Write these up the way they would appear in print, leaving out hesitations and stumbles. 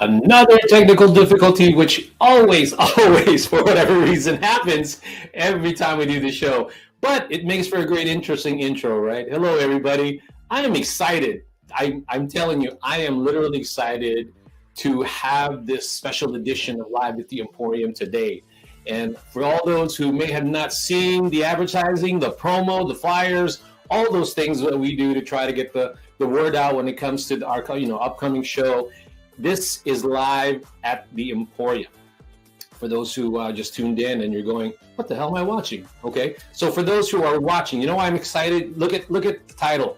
Another technical difficulty, which always, always, for whatever reason, happens every time we do the show. But it makes for a great, interesting intro, right? Hello, everybody. I am excited. I'm telling you, I am literally excited to have this special edition of Live at the Emporium today. And for all those who may have not seen the advertising, the promo, the flyers, all those things that we do to try to get the word out when it comes to our upcoming show, this is Live at the Emporium. For those who just tuned in and you're going, what the hell am I watching? Okay, so for those who are watching, you know why I'm excited? Look at the title.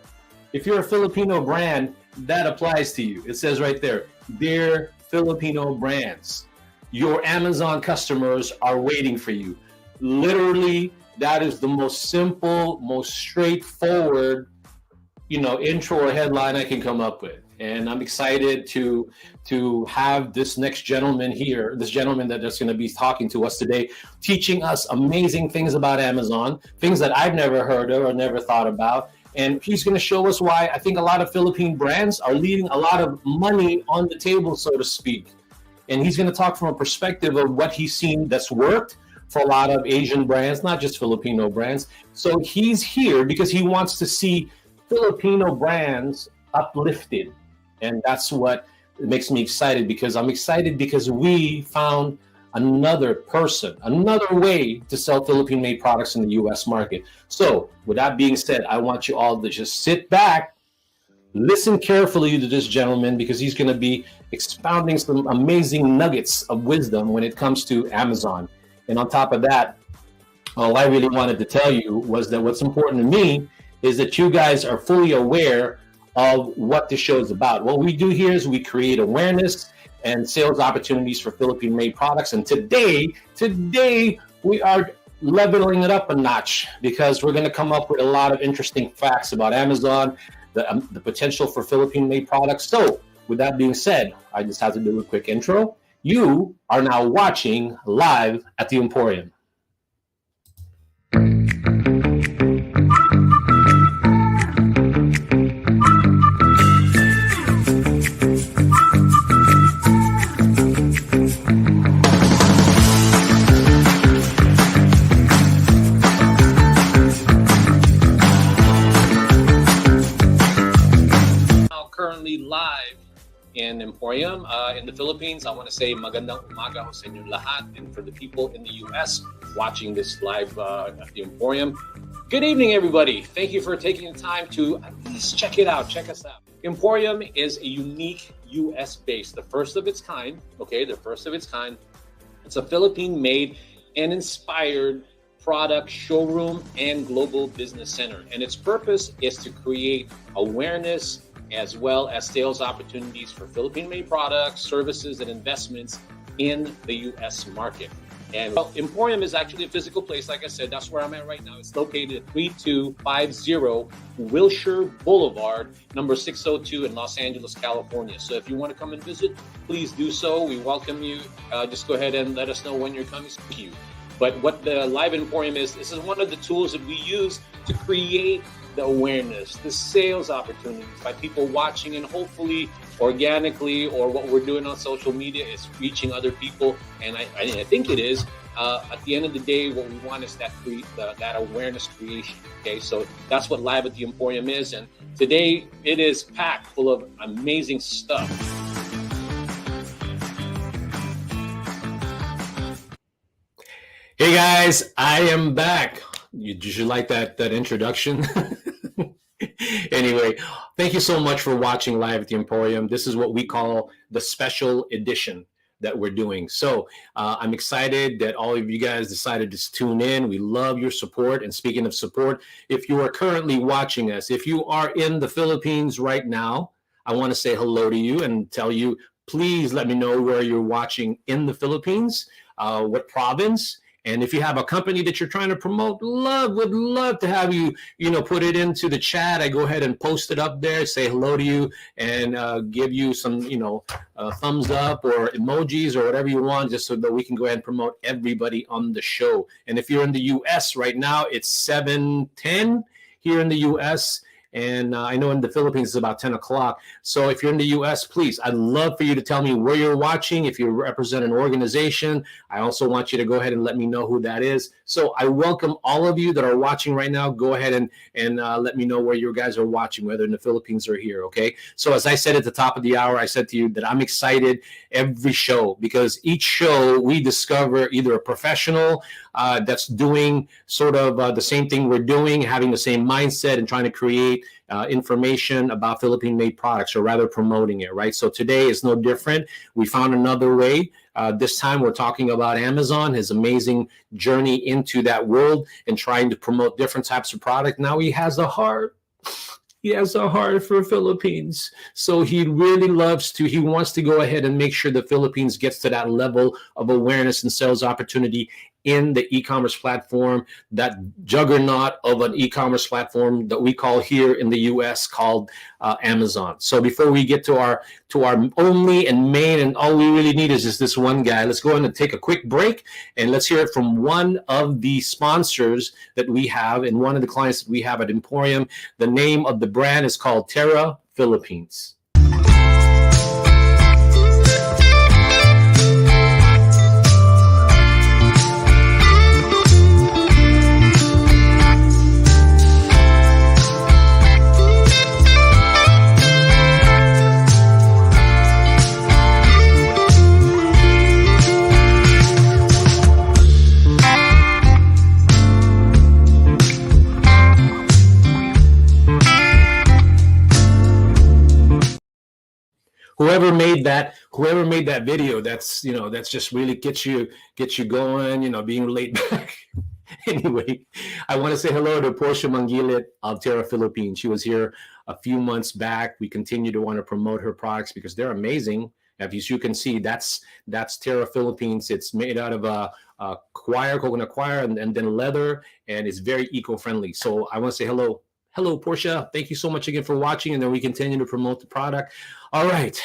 If you're a Filipino brand, that applies to you. It says right there, Dear Filipino Brands, your Amazon customers are waiting for you. Literally, that is the most simple, most straightforward, intro or headline I can come up with. And I'm excited to have this next gentleman here, this gentleman that's going to be talking to us today, teaching us amazing things about Amazon, things that I've never heard of or never thought about. And he's going to show us why I think a lot of Philippine brands are leaving a lot of money on the table, so to speak. And he's going to talk from a perspective of what he's seen that's worked for a lot of Asian brands, not just Filipino brands. So he's here because he wants to see Filipino brands uplifted. And that's what makes me excited, because I'm excited because we found another way to sell Philippine-made products in the U.S. market. So with that being said, I want you all to just sit back, listen carefully to this gentleman, because he's going to be expounding some amazing nuggets of wisdom when it comes to Amazon. And on top of that, all I really wanted to tell you was that what's important to me is that you guys are fully aware of what the show is about. What we do here is we create awareness and sales opportunities for Philippine-made products. And today we are leveling it up a notch, because we're going to come up with a lot of interesting facts about Amazon, the potential for Philippine-made products. So with that being said, I just have to do a quick intro. You are now watching Live at the Emporium. Live in Emporium in the Philippines. I want to say magandang umaga ho sa inyong lahat, and for the people in the US watching this live at the Emporium, good evening, everybody. Thank you for taking the time to at least check it out. Check us out. Emporium is a unique US base, the first of its kind. Okay, the first of its kind. It's a Philippine-made and inspired product showroom and global business center, and its purpose is to create awareness as well as sales opportunities for Philippine-made products, services, and investments in the U.S. market. And Emporium is actually a physical place. Like I said, that's where I'm at right now. It's located at 3250 Wilshire Boulevard, number 602 in Los Angeles, California. So if you want to come and visit, please do so. We welcome you. Just go ahead and let us know when you're coming. Thank you. But what the Live Emporium is, this is one of the tools that we use to create the awareness, the sales opportunities by people watching, and hopefully organically, or what we're doing on social media is reaching other people. And I think it is. At the end of the day, what we want is that awareness creation. Okay, so that's what Live at the Emporium is. And today it is packed full of amazing stuff. Hey guys, I am back. Did you like that introduction? Anyway, thank you so much for watching Live at the Emporium. This is what we call the special edition that we're doing. So I'm excited that all of you guys decided to tune in. We love your support. And speaking of support, if you are currently watching us, if you are in the Philippines right now, I want to say hello to you and tell you, please let me know where you're watching in the Philippines, what province. And if you have a company that you're trying to promote, would love to have you, put it into the chat. I go ahead and post it up there, say hello to you, and give you some, thumbs up or emojis or whatever you want, just so that we can go ahead and promote everybody on the show. And if you're in the U.S. right now, it's 7:10 here in the U.S., And I know in the Philippines it's about 10 o'clock. So if you're in the US, please, I'd love for you to tell me where you're watching. If you represent an organization, I also want you to go ahead and let me know who that is. So I welcome all of you that are watching right now. Go ahead and let me know where you guys are watching, whether in the Philippines or here, okay? So as I said at the top of the hour, I said to you that I'm excited every show, because each show we discover either a professional that's doing sort of the same thing we're doing, having the same mindset and trying to create information about Philippine-made products, or rather promoting it, right? So today is no different. We found another way. This time we're talking about Amazon, his amazing journey into that world and trying to promote different types of product. Now he has a heart. He has a heart for Philippines. So he really he wants to go ahead and make sure the Philippines gets to that level of awareness and sales opportunity in the e-commerce platform, that juggernaut of an e-commerce platform that we call here in the US called Amazon. So before we get to our only and main, and all we really need is just this one guy, let's go ahead and take a quick break and let's hear it from one of the sponsors that we have and one of the clients that we have at Emporium. The name of the brand is called Terra Philippines. Whoever made that video, that's just really gets you going, being laid back. Anyway, I want to say hello to Portia Mangilit of Terra Philippines. She was here a few months back. We continue to want to promote her products because they're amazing. As you can see, that's Terra Philippines. It's made out of a coconut coir, and then leather, and it's very eco-friendly. So I want to say hello. Hello, Portia. Thank you so much again for watching, and then we continue to promote the product. All right.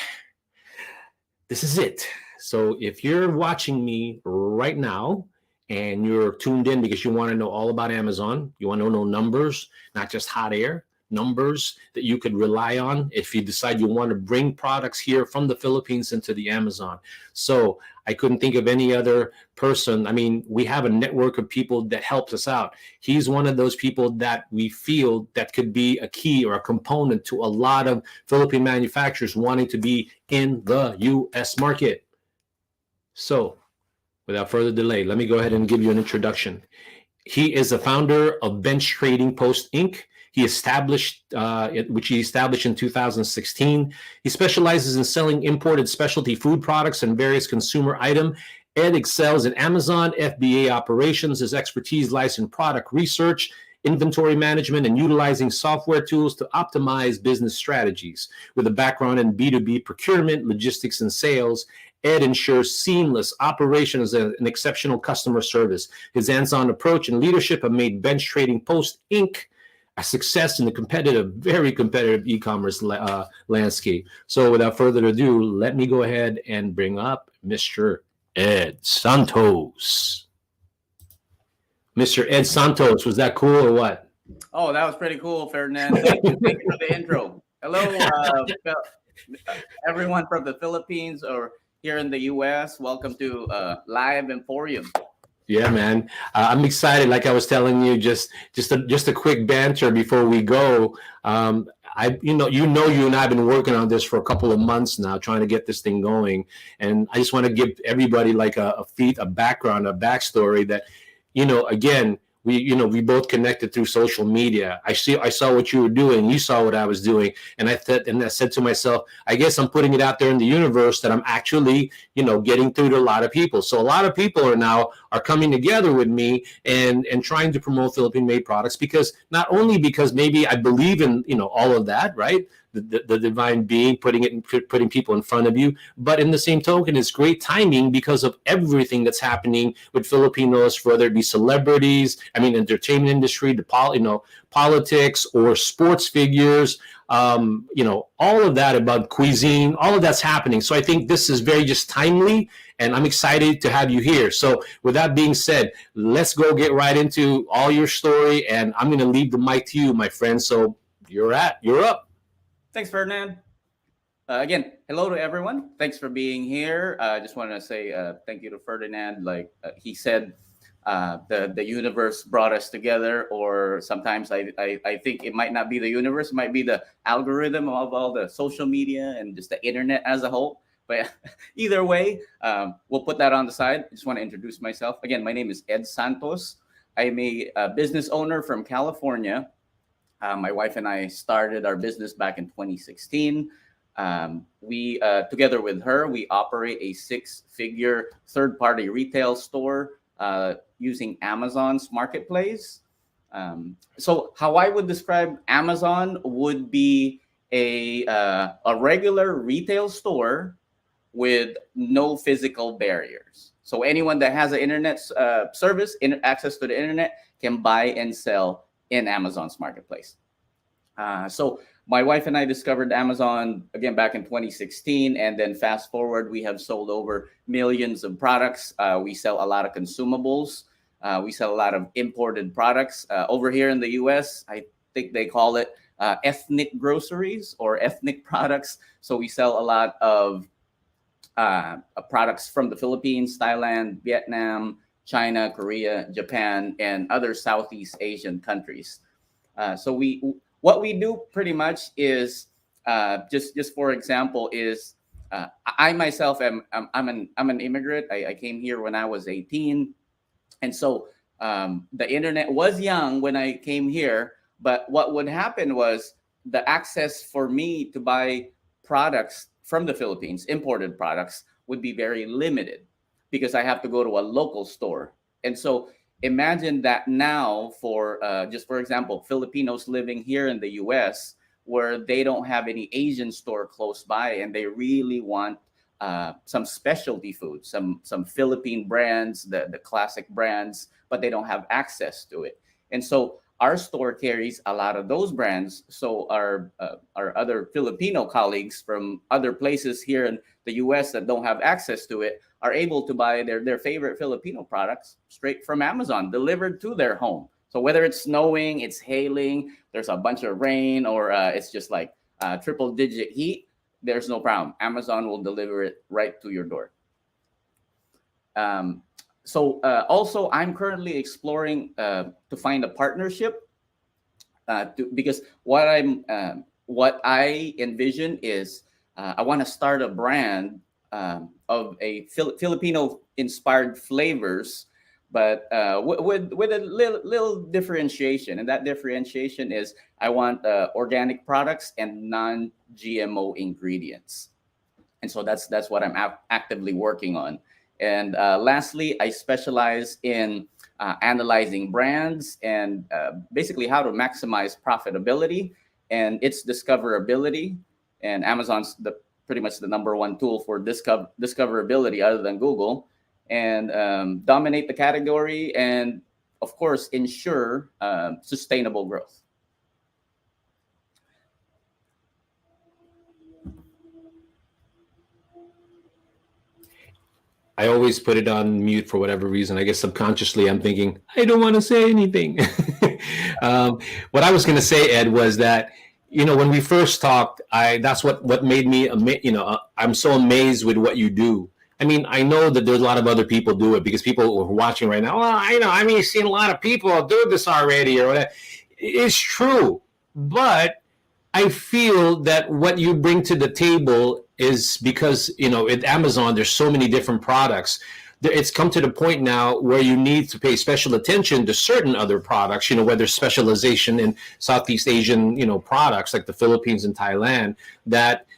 This is it. So if you're watching me right now and you're tuned in because you want to know all about Amazon, you want to know numbers, not just hot air, numbers that you could rely on if you decide you want to bring products here from the Philippines into the Amazon. So I couldn't think of any other person. I mean, we have a network of people that helps us out. He's one of those people that we feel that could be a key or a component to a lot of Philippine manufacturers wanting to be in the U.S. market. So without further delay, let me go ahead and give you an introduction. He is the founder of Bench Trading Post Inc. He established in 2016. He specializes in selling imported specialty food products and various consumer items. Ed excels in Amazon FBA operations. His expertise lies in product research, inventory management, and utilizing software tools to optimize business strategies. With a background in B2B procurement, logistics, and sales, Ed ensures seamless operations and exceptional customer service. His hands-on approach and leadership have made Bench Trading Post Inc. a success in the very competitive e-commerce landscape. So without further ado, let me go ahead and bring up Mr. Ed Santos. Mr. Ed Santos, was that cool or what? Oh, that was pretty cool, Ferdinand. Thank you for the intro. Hello, everyone from the Philippines or here in the U.S. Welcome to Live Emporium. Yeah, man. I'm excited. Like I was telling you, just a quick banter before we go. You and I have been working on this for a couple of months now, trying to get this thing going. And I just want to give everybody like a background, a backstory that, again, we both connected through social media. I saw what you were doing. You saw what I was doing. And I said to myself, I guess I'm putting it out there in the universe that I'm actually, getting through to a lot of people. So a lot of people are coming together with me and trying to promote Philippine made products, because not only because maybe I believe in, all of that, right? The divine being putting people in front of you, but in the same token, it's great timing because of everything that's happening with Filipinos, whether it be celebrities, entertainment industry, politics or sports figures, all of that about cuisine, all of that's happening. So I think this is very just timely, and I'm excited to have you here. So with that being said, let's go get right into all your story, and I'm going to leave the mic to you, my friend. So You're up. Thanks, Ferdinand. Again, hello to everyone. Thanks for being here. I just want to say thank you to Ferdinand. Like he said, the universe brought us together, or sometimes I think it might not be the universe, it might be the algorithm of all the social media and just the internet as a whole. But either way, we'll put that on the side. I just want to introduce myself. Again, my name is Ed Santos. I'm a business owner from California. My wife and I started our business back in 2016. We together with her, we operate a six-figure third-party retail store using Amazon's marketplace. So how I would describe Amazon would be a regular retail store with no physical barriers. So anyone that has an internet service, access to the internet, can buy and sell in Amazon's marketplace. So my wife and I discovered Amazon again back in 2016, and then fast forward, we have sold over millions of products. We sell a lot of consumables. We sell a lot of imported products. Over here in the US, I think they call it ethnic groceries or ethnic products. So we sell a lot of products from the Philippines, Thailand, Vietnam, China, Korea, Japan, and other Southeast Asian countries. So what we do pretty much is just for example is I myself I'm an immigrant. I came here when I was 18, and so the internet was young when I came here. But what would happen was the access for me to buy products from the Philippines, imported products, would be very limited because I have to go to a local store. And so imagine that now for just for example, Filipinos living here in the US, where they don't have any Asian store close by and they really want some specialty food, some Philippine brands, the classic brands, but they don't have access to it. And so our store carries a lot of those brands. So our other Filipino colleagues from other places here in the US that don't have access to it are able to buy their favorite Filipino products straight from Amazon, delivered to their home. So whether it's snowing, it's hailing, there's a bunch of rain, or it's just like triple digit heat, there's no problem. Amazon will deliver it right to your door. Also, I'm currently exploring to find a partnership because what I envision is I want to start a brand of a Filipino-inspired flavors, but with a little differentiation. And that differentiation is I want organic products and non-GMO ingredients. And so that's what I'm actively working on. And lastly, I specialize in analyzing brands and basically how to maximize profitability and its discoverability. And Amazon's pretty much the number one tool for discoverability other than Google, and dominate the category and, of course, ensure sustainable growth. I always put it on mute for whatever reason. I guess subconsciously I'm thinking, I don't want to say anything. What I was going to say, Ed, was that, when we first talked, that's what made me, I'm so amazed with what you do. I mean, I know that there's a lot of other people do it because people who are watching right now, well, you've seen a lot of people do this already or whatever. It's true. But I feel that what you bring to the table is because, at Amazon, there's so many different products. It's come to the point now where you need to pay special attention to certain other products, whether specialization in Southeast Asian, products like the Philippines and Thailand,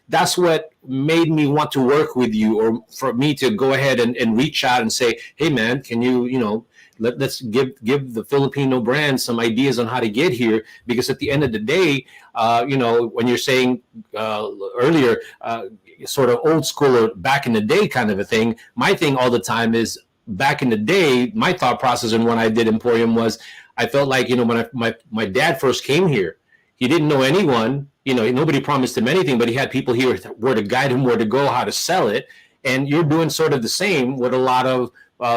that's what made me want to work with you, or for me to go ahead and reach out and say, hey, man, can you, let's give the Filipino brand some ideas on how to get here, because at the end of the day, when you're saying earlier, sort of old school or back in the day kind of a thing, my thing all the time is back in the day, my thought process and when I did Emporium was I felt like, when my dad first came here, he didn't know anyone, nobody promised him anything, but he had people here where to guide him, where to go, how to sell it. And you're doing sort of the same with a lot of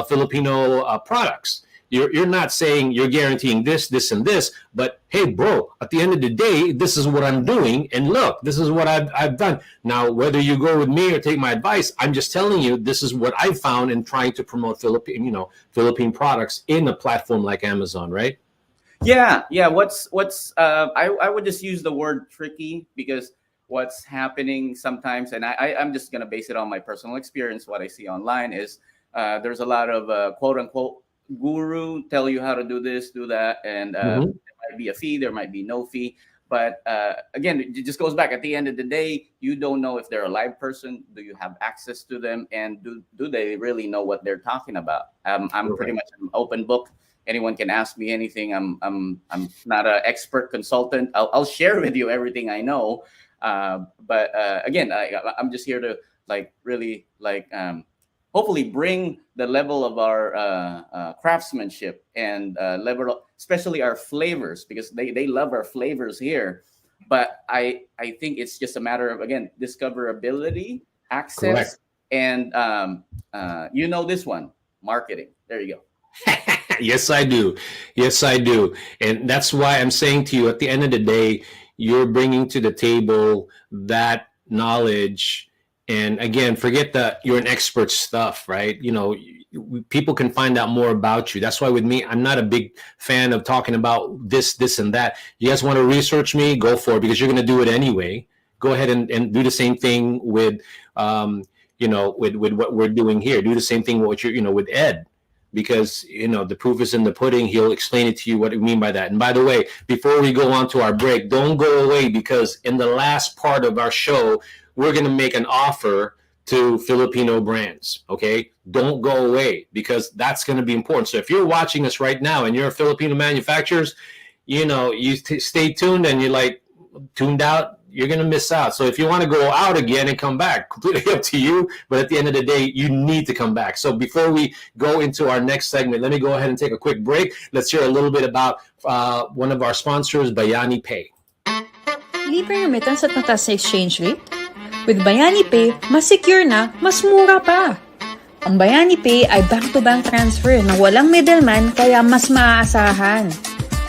Filipino products. You're not saying you're guaranteeing this, this, and this, but hey, bro, at the end of the day, this is what I'm doing, and look, this is what I've done. Now, whether you go with me or take my advice, I'm just telling you this is what I found in trying to promote Philippine products in a platform like Amazon, right? Yeah. I would just use the word tricky because what's happening sometimes, and I'm just gonna base it on my personal experience. What I see online is there's a lot of quote unquote guru tell you how to do this, do that, and Mm-hmm. there might be a fee, there might be no fee. But again, it just goes back. At the end of the day, you don't know if they're a live person. Do you have access to them, and do they really know what they're talking about? I'm pretty Correct. much an open book. Anyone can ask me anything. I'm not an expert consultant. I'll share with you everything I know. But again, I'm just here to like really like hopefully bring the level of our craftsmanship and level, especially our flavors, because they love our flavors here. But I think it's just a matter of again discoverability, Correct. access, and you know this one, marketing. There you go. Yes, I do. Yes, I do. And that's why I'm saying to you at the end of the day, you're bringing to the table that knowledge. And again, forget that you're an expert stuff, right? People can find out more about you. That's why with me, I'm not a big fan of talking about this, and that. You guys want to research me? Go for it because you're going to do it anyway. Go ahead and do the same thing with, with what we're doing here. Do the same thing with what with Ed because the proof is in the pudding. He'll explain it to you what we mean by that. And by the way, before we go on to our break, don't go away because in the last part of our show, we're going to make an offer to Filipino brands. Okay, don't go away because that's going to be important. So if you're watching us right now and you're a Filipino manufacturers, stay tuned and you're like tuned out, you're going to miss out. So if you want to go out again and come back, completely up to you. But at the end of the day, you need to come back. So before we go into our next segment, let me go ahead and take a quick break. Let's hear a little bit about one of our sponsors, Bayani Pay. Libre remittance at mataas na exchange rate? With Bayani Pay, mas secure na, mas mura pa! Ang Bayani Pay ay bank-to-bank transfer na walang middleman kaya mas maaasahan.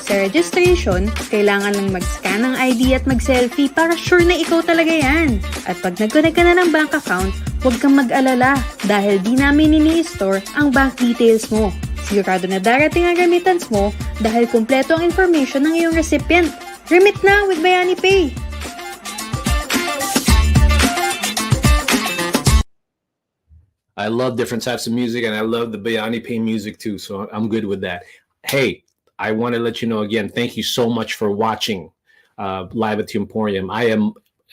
Sa registration, kailangan lang mag-scan ng ID at mag-selfie para sure na ikaw talaga yan. At pag nag-connect ka na ng bank account, huwag kang mag-alala dahil di namin ini-store ang bank details mo. Sigurado na darating ang remittance mo dahil kumpleto ang information ng iyong recipient. Remit na with Bayani Pay! I love different types of music and I love the Bayani Pay music too. So I'm good with that. Hey, I want to let you know again, thank you so much for watching Live at the Emporium. I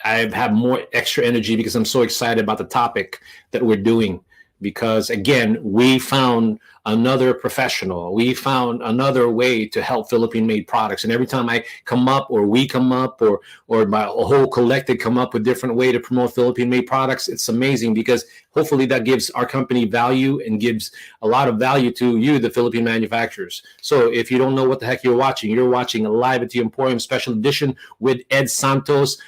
have more extra energy because I'm so excited about the topic that we're doing. Because again, we found another professional. We found another way to help Philippine-made products. And every time I come up, or we come up, or my whole collective come up with different way to promote Philippine-made products, it's amazing because hopefully that gives our company value and gives a lot of value to you, the Philippine manufacturers. So if you don't know what the heck you're watching Live at the Emporium special edition with Ed Santos,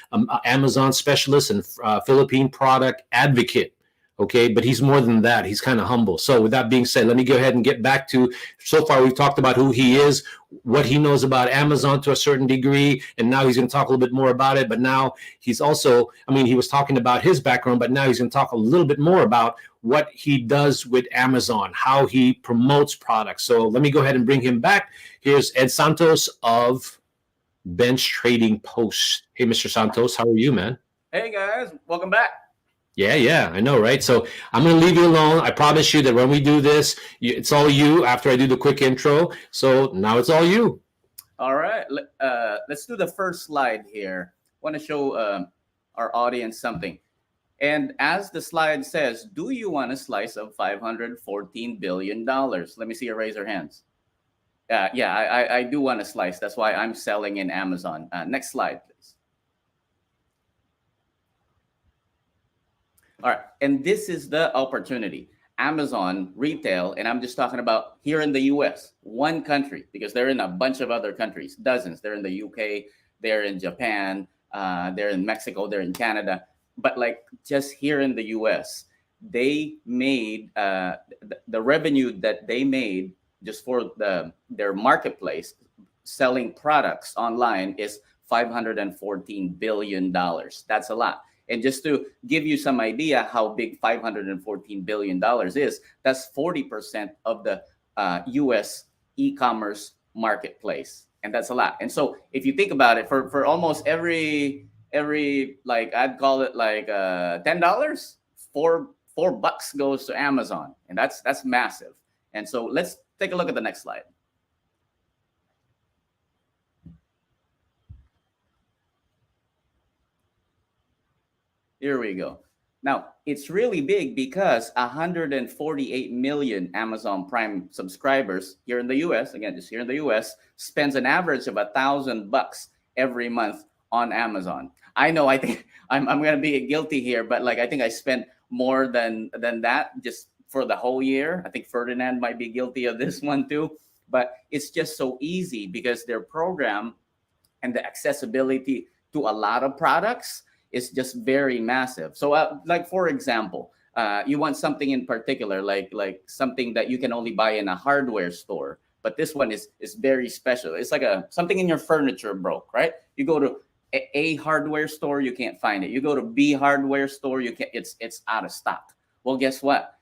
Amazon specialist and Philippine product advocate. Okay, but he's more than that. He's kind of humble. So with that being said, let me go ahead and get back to, so far we've talked about who he is, what he knows about Amazon to a certain degree, and now he's going to talk a little bit more about it. But now he's also, he was talking about his background, but now he's going to talk a little bit more about what he does with Amazon, how he promotes products. So let me go ahead and bring him back. Here's Ed Santos of Bench Trading Post. Hey, Mr. Santos, how are you, man? Hey guys, welcome back. Yeah, I know, right? So I'm going to leave you alone. I promise you that when we do this, it's all you after I do the quick intro. So now it's all you. All right, let's do the first slide here. I want to show our audience something. And as the slide says, do you want a slice of $514 billion? Let me see you raise your hands. I do want a slice. That's why I'm selling in Amazon. Next slide, please. All right, and this is the opportunity. Amazon retail, and I'm just talking about here in the US, one country, because they're in a bunch of other countries, dozens. They're in the UK, they're in Japan, they're in Mexico, they're in Canada. But like just here in the US, they made the revenue that they made just for their marketplace, selling products online is $514 billion. That's a lot. And just to give you some idea how big $514 billion is, that's 40% of the US e-commerce marketplace. And that's a lot. And so if you think about it, for almost every like, I'd call it like $10, $4 goes to Amazon. And that's massive. And so let's take a look at the next slide. Here we go. Now, it's really big because 148 million Amazon Prime subscribers here in the US, again, just here in the US, spends an average of $1,000 every month on Amazon. I know, I think I'm going to be guilty here, but like, I think I spent more than that just for the whole year. I think Ferdinand might be guilty of this one too, but it's just so easy because their program and the accessibility to a lot of products is just very massive. So like, for example, you want something in particular, like something that you can only buy in a hardware store, but this one is very special. It's like something in your furniture broke, right? You go to A hardware store, you can't find it. You go to B hardware store, you can't. It's out of stock. Well, guess what?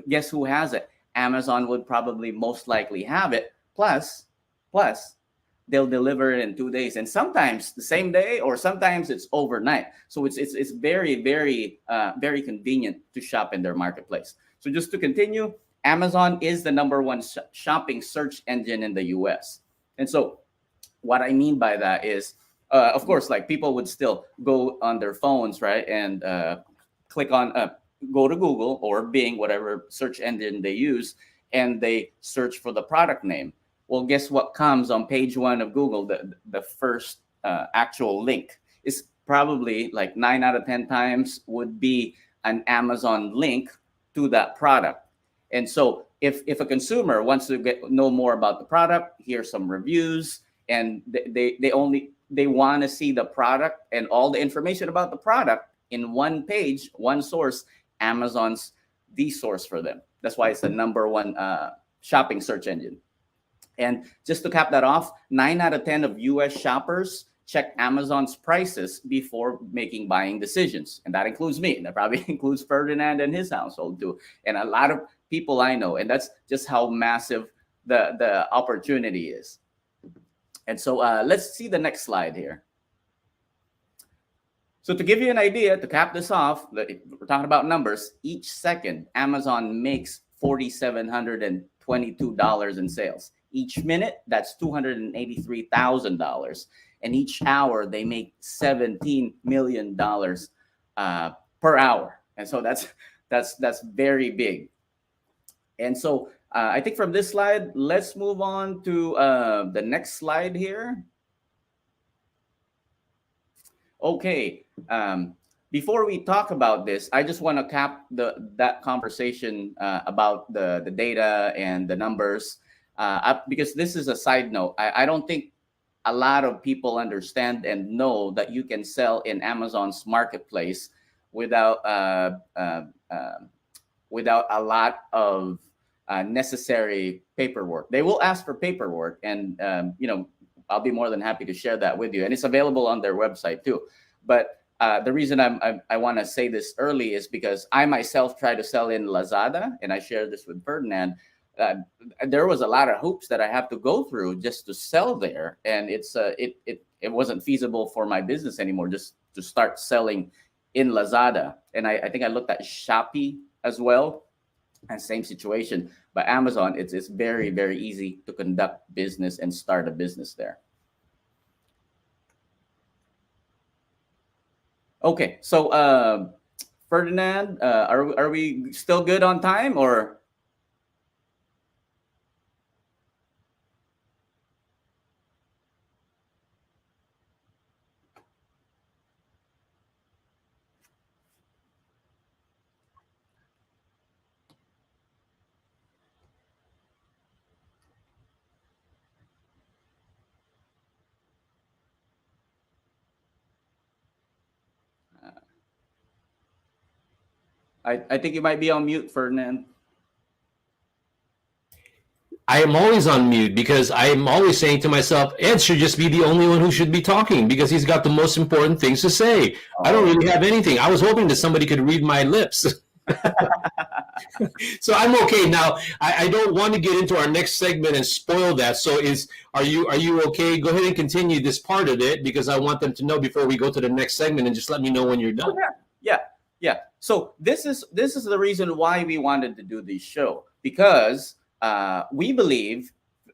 Guess who has it? Amazon would probably most likely have it. Plus, they'll deliver it in 2 days, and sometimes the same day, or sometimes it's overnight. So it's very, very very convenient to shop in their marketplace. So just to continue, Amazon is the #1 shopping search engine in the US. And so what I mean by that is, of course, like, people would still go on their phones, right, and click on go to Google or Bing, whatever search engine they use, and they search for the product name. Well, guess what comes on page 1 of Google? The first actual link is probably like 9 out of 10 times would be an Amazon link to that product. And so if a consumer wants to know more about the product, here's some reviews, and they want to see the product and all the information about the product in one page, one source, Amazon's the source for them. That's why it's the #1 shopping search engine. And just to cap that off, 9 out of 10 of US shoppers check Amazon's prices before making buying decisions. And that includes me. And that probably includes Ferdinand and his household too. And a lot of people I know. And that's just how massive the opportunity is. And so let's see the next slide here. So to give you an idea, to cap this off, we're talking about numbers. Each second, Amazon makes $4,722 in sales. Each minute, that's $283,000. And each hour, they make $17 million per hour. And so that's very big. And so I think from this slide, let's move on to the next slide here. Okay. Before we talk about this, I just want to cap that conversation about the data and the numbers, because this is a side note. I don't think a lot of people understand and know that you can sell in Amazon's marketplace without a lot of necessary paperwork. They will ask for paperwork, and I'll be more than happy to share that with you. And it's available on their website too. But the reason I want to say this early is because I myself try to sell in Lazada, and I shared this with Ferdinand. There was a lot of hoops that I have to go through just to sell there, and it wasn't feasible for my business anymore just to start selling in Lazada. And I think I looked at Shopee as well, and same situation. But Amazon, it's very, very easy to conduct business and start a business there. Okay, so Ferdinand, are we still good on time, or? I think you might be on mute, Ferdinand. I am always on mute because I am always saying to myself, Ed should just be the only one who should be talking because he's got the most important things to say. I don't really have anything. I was hoping that somebody could read my lips. So I'm okay now. I don't want to get into our next segment and spoil that. So are you okay? Go ahead and continue this part of it because I want them to know before we go to the next segment, and just let me know when you're done. Yeah. So this is the reason why we wanted to do this show, because we believe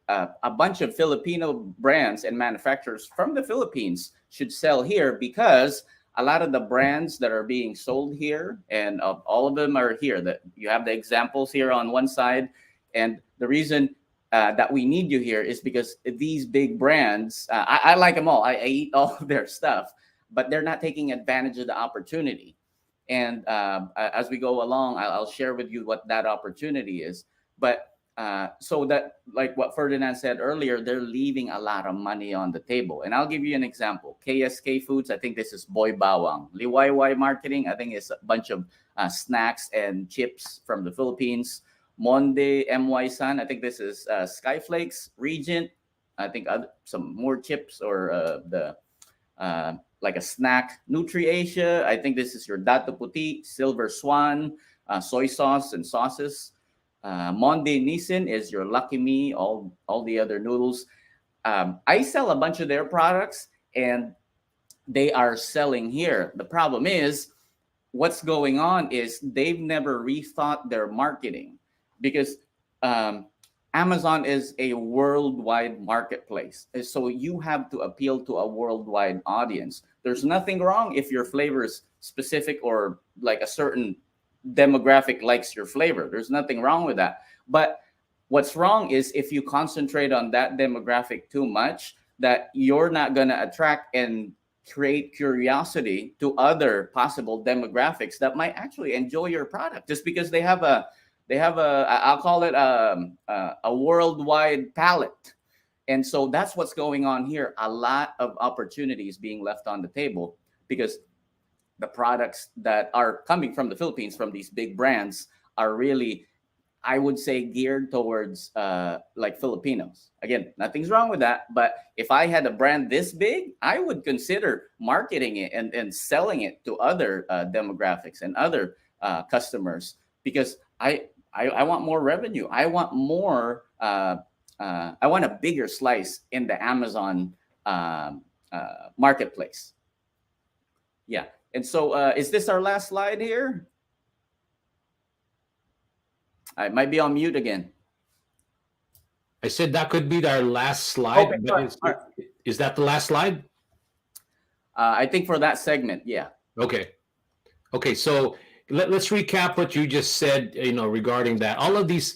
a bunch of Filipino brands and manufacturers from the Philippines should sell here, because a lot of the brands that are being sold here, and all of them are here. That you have the examples here on one side, and the reason that we need you here is because these big brands, I like them all. I eat all of their stuff, but they're not taking advantage of the opportunity. And as we go along, I'll share with you what that opportunity is. But so that, like what Ferdinand said earlier, they're leaving a lot of money on the table. And I'll give you an example. KSK Foods, I think this is Boy Bawang. Liwayway Marketing, I think it's a bunch of snacks and chips from the Philippines. Monde MY San, I think this is Skyflakes. Regent, I think some more chips or like a snack. Nutri Asia, I think this is your Dato Puti. Silver Swan, soy sauce and sauces. Monde Nissin is your Lucky Me, all the other noodles. I sell a bunch of their products, and they are selling here. The problem is, what's going on is they've never rethought their marketing, because Amazon is a worldwide marketplace. So you have to appeal to a worldwide audience. There's nothing wrong if your flavor is specific or like a certain demographic likes your flavor. There's nothing wrong with that. But what's wrong is if you concentrate on that demographic too much, that you're not going to attract and create curiosity to other possible demographics that might actually enjoy your product just because they have a I'll call it a worldwide palette. And so that's what's going on here. A lot of opportunities being left on the table because the products that are coming from the Philippines, from these big brands, are really, I would say, geared towards like Filipinos. Again, nothing's wrong with that. But if I had a brand this big, I would consider marketing it and selling it to other demographics and other customers, because I want more revenue. I want more. I want a bigger slice in the Amazon marketplace. Yeah. And so is this our last slide here? I might be on mute again. I said that could be our last slide. Okay, but is that the last slide? I think for that segment, yeah. Okay. So let's recap what you just said. Regarding that, all of these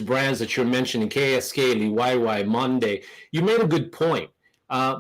brands that you're mentioning, KSK, Liwayway, Monde, you made a good point.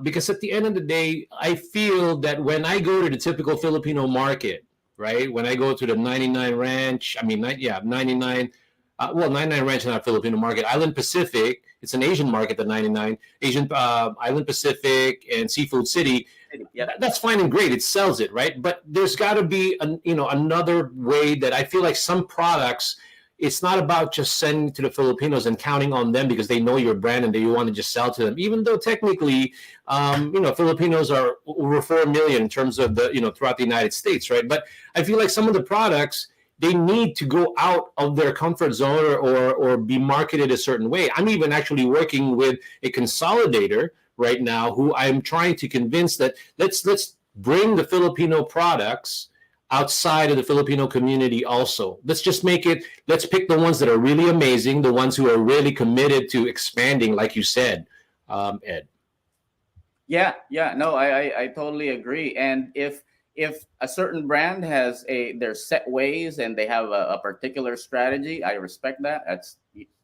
Because at the end of the day, I feel that when I go to the typical Filipino market, right? When I go to the 99 Ranch, 99. 99 Ranch is not a Filipino market. Island Pacific, it's an Asian market, the 99. Island Pacific and Seafood City. Yeah. That's fine and great. It sells it, right? But there's got to be, another way that I feel like some products, it's not about just sending to the Filipinos and counting on them because they know your brand and you want to just sell to them. Even though technically, Filipinos are over 4 million in terms of throughout the United States, right? But I feel like some of the products, they need to go out of their comfort zone or be marketed a certain way. I'm even actually working with a consolidator right now who I'm trying to convince that let's bring the Filipino products outside of the Filipino community also. Let's pick the ones that are really amazing, the ones who are really committed to expanding, like you said, Ed. Yeah, no, I totally agree. And if a certain brand has their set ways and they have a particular strategy, I respect that.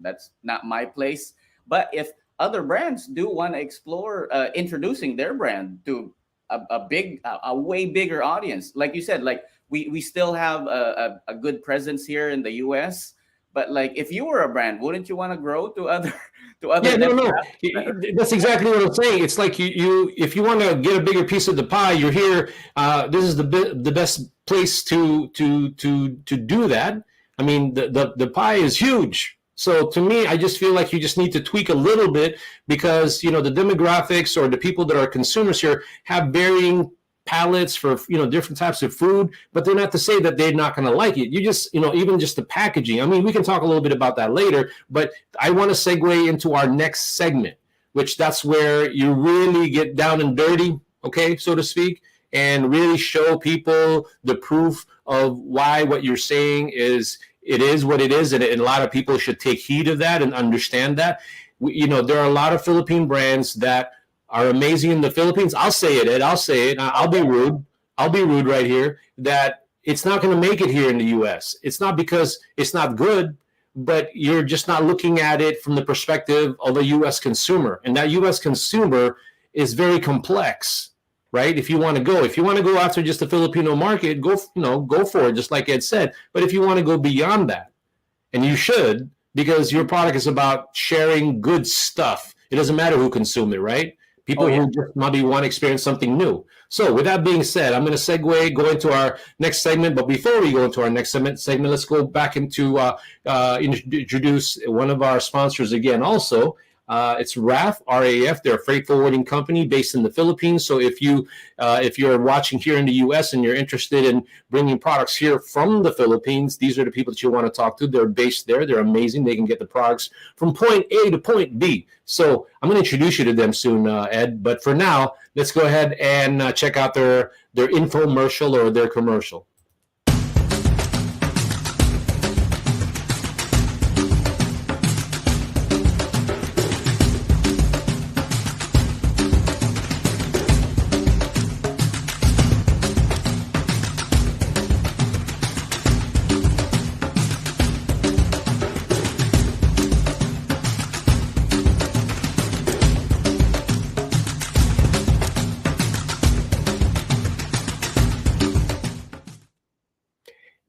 That's not my place. But if other brands do want to explore introducing their brand to a way bigger audience, like you said, like we still have a good presence here in the US, but like if you were a brand, wouldn't you want to grow to other Yeah, no. That's exactly what I'm saying. It's like you if you want to get a bigger piece of the pie, you're here. This is the best place to do that. I mean, the pie is huge, So to me, I just feel like you just need to tweak a little bit because the demographics or the people that are consumers here have varying palates for different types of food, but they're not to say that they're not going to like it. You just even just the packaging. I mean, we can talk a little bit about that later, but I want to segue into our next segment, which that's where you really get down and dirty, okay, so to speak, and really show people the proof of why what you're saying is what it is, and a lot of people should take heed of that and understand that. There are a lot of Philippine brands that are amazing in the Philippines. I'll say it, Ed. I'll say it. I'll be rude. I'll be rude right here. That it's not going to make it here in the U.S. It's not because it's not good, but you're just not looking at it from the perspective of a U.S. consumer, and that U.S. consumer is very complex. Right? If you want to go after just the Filipino market, go for it, just like Ed said. But if you want to go beyond that, and you should, because your product is about sharing good stuff. It doesn't matter who consume it, right? People who just maybe want to experience something new. So with that being said, I'm going to go into our next segment. But before we go into our next segment, let's go back into introduce one of our sponsors again also. It's RAF, RAF. They're a freight forwarding company based in the Philippines. So if you're watching here in the U.S. and you're interested in bringing products here from the Philippines, these are the people that you want to talk to. They're based there. They're amazing. They can get the products from point A to point B. So I'm going to introduce you to them soon, Ed. But for now, let's go ahead and check out their infomercial or their commercial.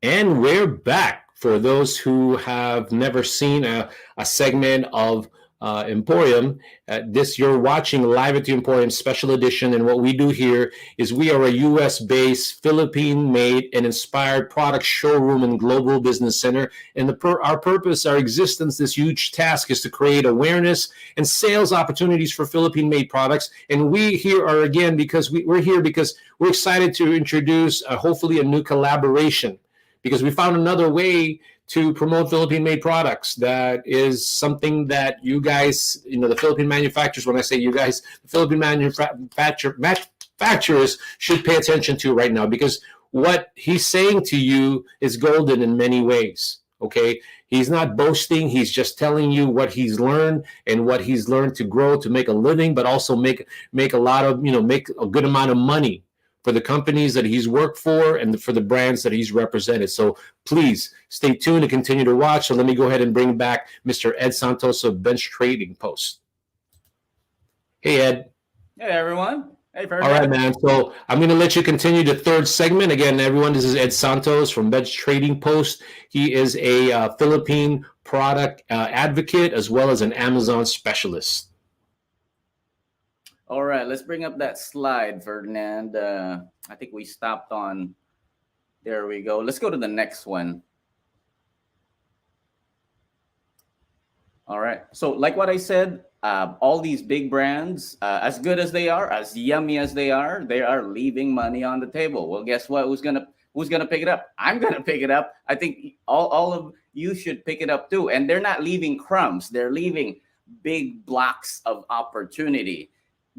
And we're back. For those who have never seen a segment of Emporium, you're watching Live at the Emporium Special Edition. And what we do here is we are a U.S.-based, Philippine-made, and inspired product showroom and global business center. And our purpose, our existence, this huge task is to create awareness and sales opportunities for Philippine-made products. And we here are again because we're here because we're excited to introduce hopefully a new collaboration. Because we found another way to promote Philippine-made products. That is something that you guys, the Philippine manufacturers, when I say you guys, the Philippine manufacturers should pay attention to right now. Because what he's saying to you is golden in many ways, okay? He's not boasting. He's just telling you what he's learned and what he's learned to grow, to make a living, but also make a lot of, make a good amount of money for the companies that he's worked for and for the brands that he's represented. So please stay tuned and continue to watch. So let me go ahead and bring back Mr. Ed Santos of Bench Trading Post. Hey, Ed. Hey, everyone. Hey, All right, man. So I'm going to let you continue the third segment. Again, everyone, this is Ed Santos from Bench Trading Post. He is a Philippine product advocate as well as an Amazon specialist. All right, let's bring up that slide, Ferdinand. I think we stopped on, there we go. Let's go to the next one. All right, so like what I said, all these big brands, as good as they are, as yummy as they are leaving money on the table. Well, guess what? Who's gonna pick it up? I'm gonna pick it up. I think all of you should pick it up too. And they're not leaving crumbs. They're leaving big blocks of opportunity.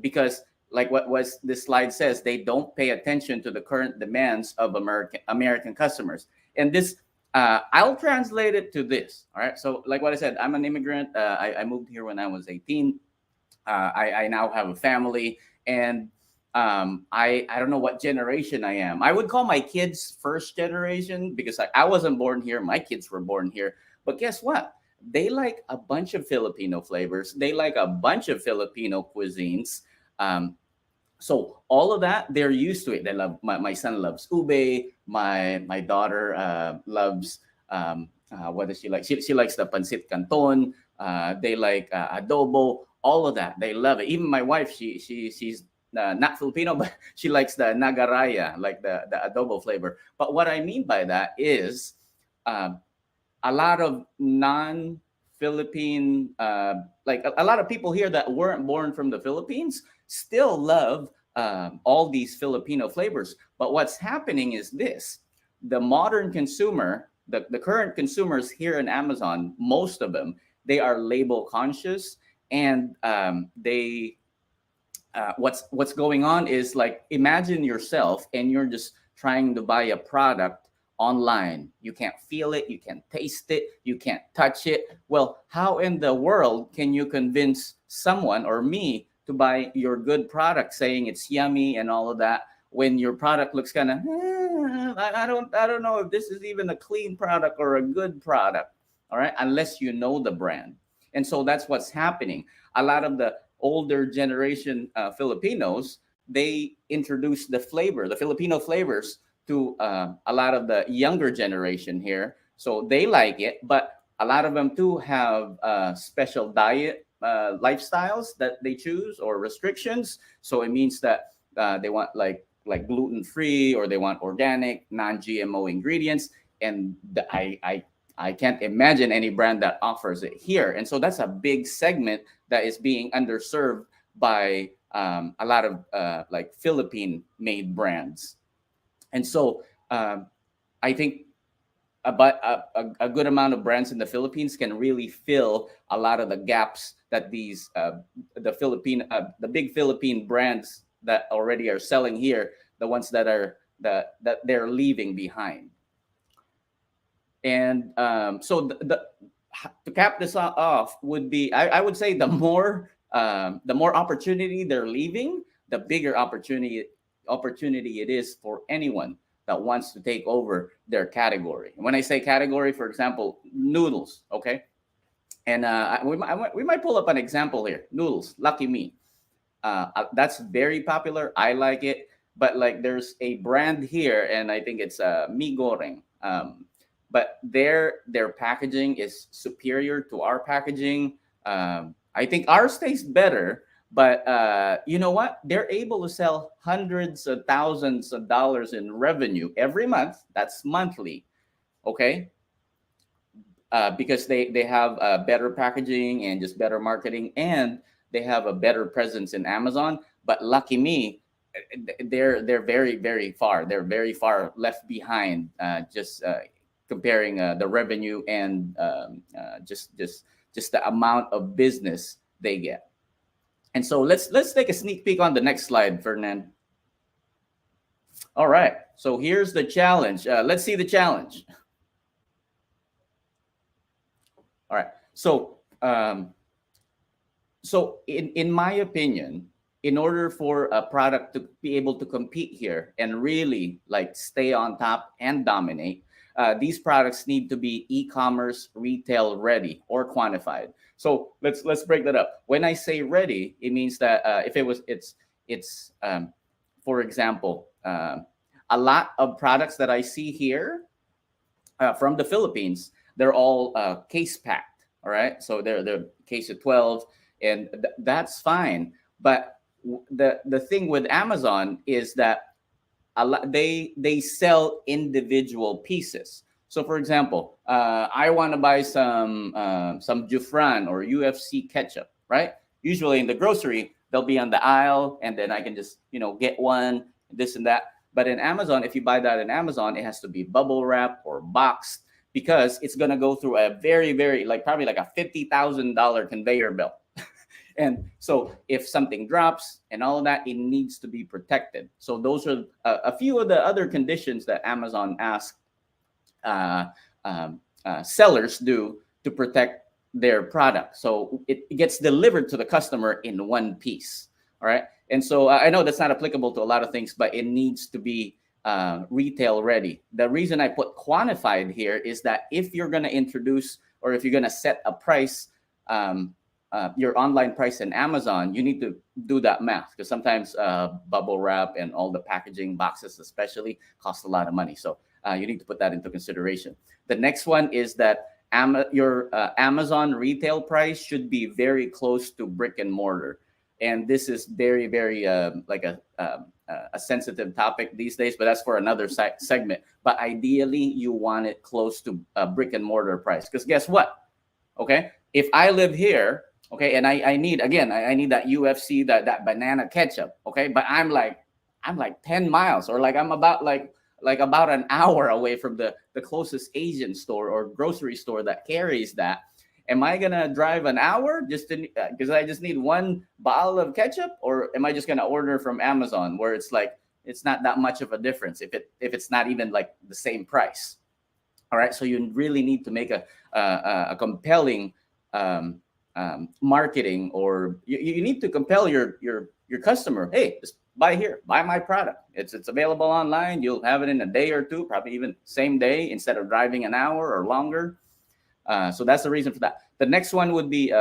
Because like what this slide says, they don't pay attention to the current demands of American customers. And this, I'll translate it to this. All right. So like what I said, I'm an immigrant. I moved here when I was 18. I now have a family, and I don't know what generation I am. I would call my kids first generation because I wasn't born here. My kids were born here. But guess what? They like a bunch of Filipino flavors. They like a bunch of Filipino cuisines. So all of that, they're used to it. They love, my son loves ube. My daughter loves, what does she like? She likes the pancit canton. They like adobo, all of that. They love it. Even my wife, she's not Filipino, but she likes the nagaraya, like the adobo flavor. But what I mean by that is, a lot of non-Filipino Philippine, like a lot of people here that weren't born from the Philippines still love all these Filipino flavors. But what's happening is this: the modern consumer, the current consumers here in Amazon, most of them, they are label conscious, and what's going on is, like, imagine yourself and you're just trying to buy a product online. You can't feel it, you can't taste it, you can't touch it. Well, how in the world can you convince someone or me to buy your good product, saying it's yummy and all of that, when your product looks kind of I don't know if this is even a clean product or a good product, all right, unless you know the brand. And so that's what's happening. A lot of the older generation Filipinos, they introduce the Filipino flavors to a lot of the younger generation here. So they like it, but a lot of them too have special diet lifestyles that they choose, or restrictions. So it means that they want like gluten free, or they want organic, non-GMO ingredients. And I can't imagine any brand that offers it here. And so that's a big segment that is being underserved by a lot of like Philippine-made brands. And so I think about a good amount of brands in the Philippines can really fill a lot of the gaps that these the big Philippine brands that already are selling here, the ones that they're leaving behind. And so to cap this off would be, I would say the more opportunity they're leaving, the bigger opportunity it is for anyone that wants to take over their category. And when I say category, for example, noodles, okay? And we might pull up an example here. Noodles, Lucky Me. That's very popular. I like it. But like, there's a brand here, and I think it's Mi Goreng. But their packaging is superior to our packaging. I think ours tastes better, but you know what? They're able to sell hundreds of thousands of dollars in revenue every month. That's monthly, okay? Because they have better packaging and just better marketing, and they have a better presence in Amazon. But Lucky Me, they're very, very far. They're very far left behind. Comparing the revenue and just the amount of business they get. And so let's take a sneak peek on the next slide, Ferdinand. All right, so here's the challenge. Let's see the challenge. All right, so in my opinion, in order for a product to be able to compete here and really like stay on top and dominate, these products need to be e-commerce retail ready or quantified. So let's break that up. When I say ready, it means that it's for example, a lot of products that I see here from the Philippines, they're all case packed. All right, so they're case of 12, and that's fine. But the thing with Amazon is that they sell individual pieces. So for example, I want to buy some Jufran or UFC ketchup, right? Usually in the grocery, they'll be on the aisle, and then I can just get one, this and that. But in Amazon, if you buy that in Amazon, it has to be bubble wrap or boxed, because it's gonna go through a very, very probably like a $50,000 conveyor belt. And so if something drops and all of that, it needs to be protected. So those are a few of the other conditions that Amazon asks sellers do to protect their product. So it gets delivered to the customer in one piece. All right. And so I know that's not applicable to a lot of things, but it needs to be retail ready. The reason I put quantified here is that if you're going to introduce, or if you're going to set a price, your online price in Amazon, you need to do that math, because sometimes bubble wrap and all the packaging boxes especially cost a lot of money. So you need to put that into consideration. The next one is that your Amazon retail price should be very close to brick and mortar. And this is very, very like a sensitive topic these days, but that's for another segment. But ideally, you want it close to a brick and mortar price, because guess what? Okay, if I live here, okay, and I need, again, I need that UFC, that banana ketchup, okay, but I'm like 10 miles, or like I'm about like about an hour away from the closest Asian store or grocery store that carries that. Am I gonna drive an hour just to because I just need one bottle of ketchup, or am I just gonna order from Amazon where it's like it's not that much of a difference if it's not even like the same price? All right, so you really need to make a compelling marketing, or you need to compel your customer. Hey, just buy here, buy my product. It's available online. You'll have it in a day or two, probably even same day instead of driving an hour or longer. So that's the reason for that. The next one would be,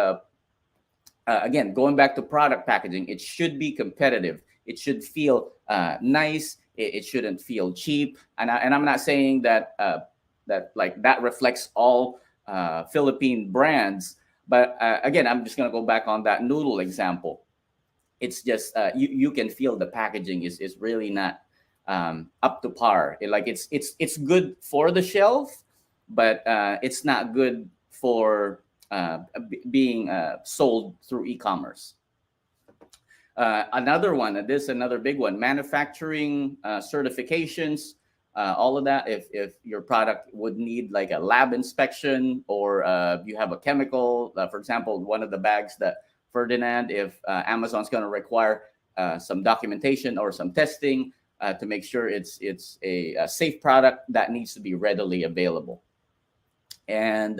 again, going back to product packaging. It should be competitive. It should feel nice. It shouldn't feel cheap. And I'm not saying that that reflects all Philippine brands. But again, I'm just going to go back on that noodle example. It's just you can feel the packaging is really not up to par. It's good for the shelf, but it's not good for being sold through e-commerce. Another big one, manufacturing certifications, all of that. If your product would need like a lab inspection, or you have a chemical, for example, one of the bags that Ferdinand, if Amazon's going to require some documentation or some testing to make sure it's a safe product, that needs to be readily available. And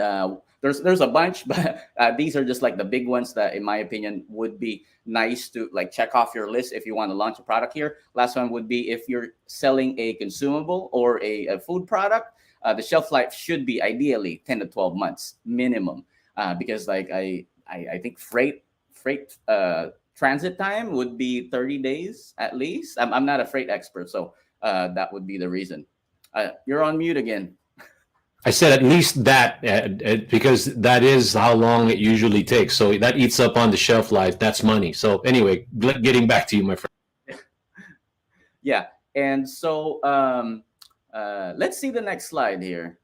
there's a bunch, but these are just like the big ones that, in my opinion, would be nice to like check off your list if you want to launch a product here. Last one would be if you're selling a consumable or a food product, the shelf life should be ideally 10 to 12 months minimum, because like I think freight transit time would be 30 days at least. I'm not a freight expert, so that would be the reason. You're on mute again. I said at least that, because that is how long it usually takes. So that eats up on the shelf life. That's money. So anyway, getting back to you, my friend. Yeah. And so let's see the next slide here.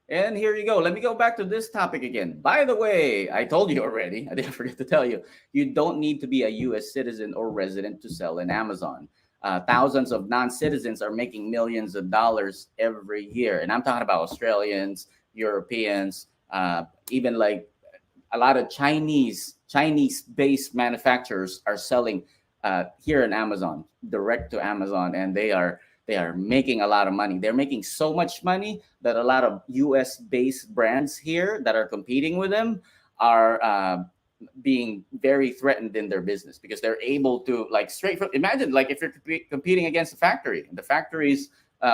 And here you go. Let me go back to this topic again. By the way, I told you already, I didn't forget to tell you, you don't need to be a U.S. citizen or resident to sell in Amazon. Thousands of non-citizens are making millions of dollars every year. And I'm talking about Australians, Europeans, even like a lot of Chinese-based manufacturers are selling here in Amazon, direct to Amazon, and they are making a lot of money. They're making so much money that a lot of US-based brands here that are competing with them are being very threatened in their business, because they're able to like imagine like if you're competing against the factories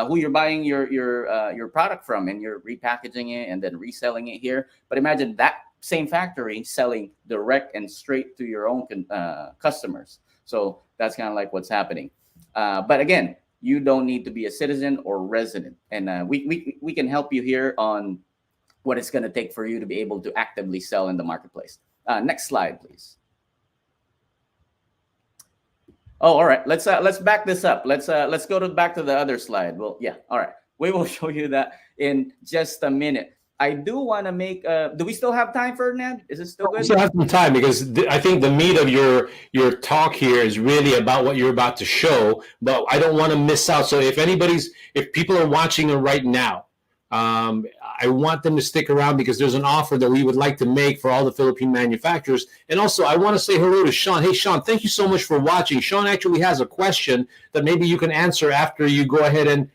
who you're buying your product from, and you're repackaging it and then reselling it here. But imagine that same factory selling direct and straight to your own customers. So that's kind of like what's happening. But again, you don't need to be a citizen or resident, and we can help you here on what it's going to take for you to be able to actively sell in the marketplace. Next slide, please. Oh, all right. Let's back this up. Let's go back to the other slide. Well, yeah. All right. We will show you that in just a minute. I do want to make. Do we still have time, Ferdinand? Is it still good? We still have some time, because I think the meat of your talk here is really about what you're about to show. But I don't want to miss out. So if people are watching it right now, I want them to stick around, because there's an offer that we would like to make for all the Philippine manufacturers. And also, I want to say hello to Sean. Hey, Sean, thank you so much for watching. Sean actually has a question that maybe you can answer after you go ahead and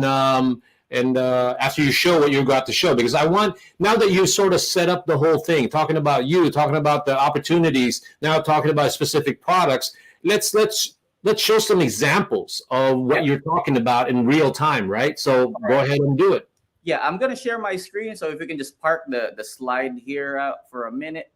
after you show what you're about to show, because I want, now that you sort of set up the whole thing, talking about the opportunities, now talking about specific products, let's show some examples of what you're talking about in real time, right? So go ahead and do it. Yeah, I'm going to share my screen. So if we can just park the slide here out for a minute.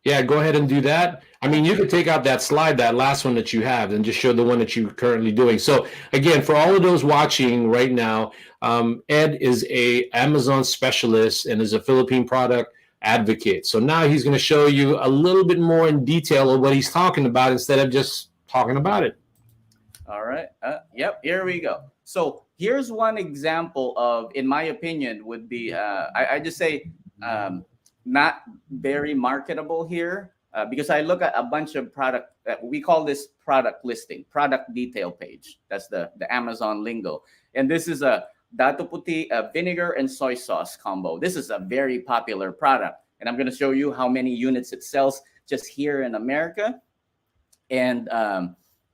Yeah, go ahead and do that. I mean, you could take out that slide, that last one that you have, and just show the one that you're currently doing. So again, for all of those watching right now, Ed is a Amazon specialist and is a Philippine product advocate. So now he's going to show you a little bit more in detail of what he's talking about, instead of just talking about it. All right. Yep. Here we go. So here's one example of, in my opinion, would be I just say um, not very marketable here because I look at a bunch of product. We call this product listing, product detail page. That's the Amazon lingo, and this is a dato puti vinegar and soy sauce combo. This is a very popular product, and I'm going to show you how many units it sells just here in America. And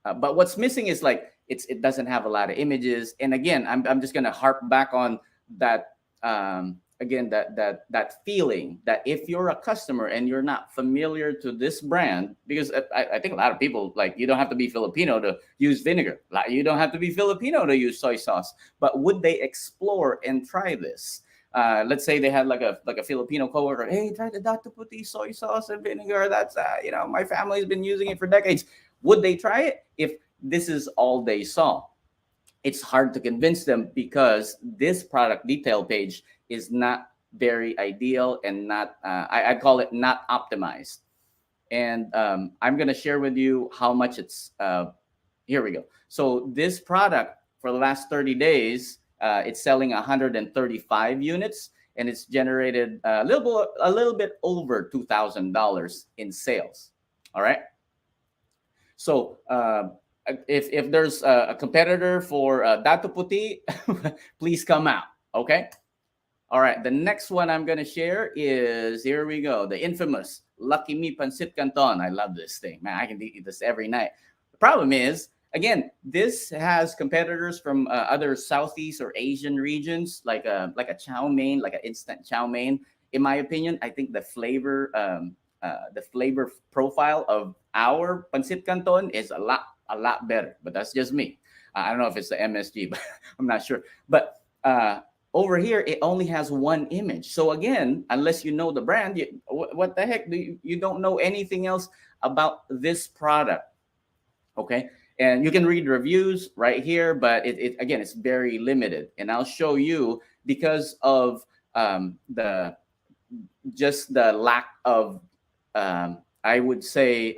but what's missing is like it doesn't have a lot of images. And again, I'm just gonna harp back on that again, that feeling that if you're a customer and you're not familiar to this brand, because I think a lot of people, like, you don't have to be Filipino to use vinegar, like you don't have to be Filipino to use soy sauce, but would they explore and try this? Let's say they had like a Filipino coworker. Hey, try the Dr. Puti soy sauce and vinegar. That's my family's been using it for decades. Would they try it if this is all they saw? It's hard to convince them because this product detail page is not very ideal and not I call it not optimized. And I'm gonna share with you how much it's. Here we go. So this product for the last 30 days. It's selling 135 units, and it's generated a little bit over $2,000 in sales. All right. So if there's a competitor for Dato Puti, please come out. Okay. All right. The next one I'm going to share is, here we go, the infamous Lucky Me Pancit Canton. I love this thing, man. I can eat this every night. The problem is, again, this has competitors from other Southeast or Asian regions, like a chow mein, like an instant chow mein. In my opinion, I think the flavor profile of our pancit canton is a lot better. But that's just me. I don't know if it's the MSG, but I'm not sure. But over here, it only has one image. So again, unless you know the brand, what the heck? You don't know anything else about this product. Okay. And you can read reviews right here, but it again, it's very limited. And I'll show you, because of the lack of, I would say,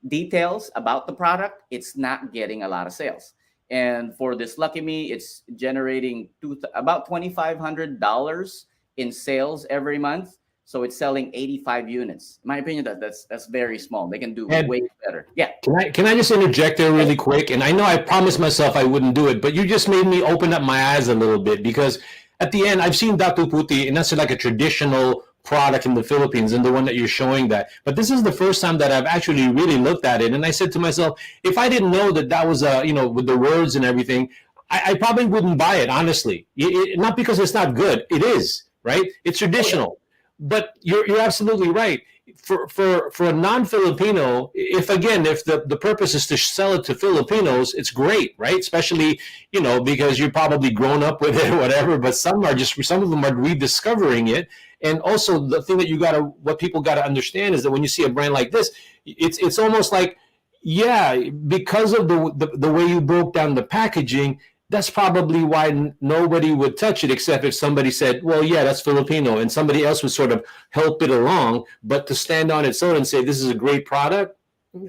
details about the product, it's not getting a lot of sales. And for this Lucky Me, it's generating about $2,500 in sales every month. So it's selling 85 units. In my opinion, that's very small. They can do way better. Yeah. Can I just interject there really quick? And I know I promised myself I wouldn't do it, but you just made me open up my eyes a little bit, because at the end, I've seen Datu Puti, and that's like a traditional product in the Philippines, and the one that you're showing that. But this is the first time that I've actually really looked at it, and I said to myself, if I didn't know that was with the words and everything, I probably wouldn't buy it, honestly. Not because it's not good. It is, right? It's traditional. But you're absolutely right. For a non-Filipino, if the purpose is to sell it to Filipinos, it's great, right? Especially, because you're probably grown up with it or whatever, but some of them are rediscovering it. And also the thing that what people gotta understand is that when you see a brand like this, it's almost like, yeah, because of the way you broke down the packaging, that's probably why nobody would touch it, except if somebody said, well, yeah, that's Filipino, and somebody else would sort of help it along. But to stand on its own and say this is a great product,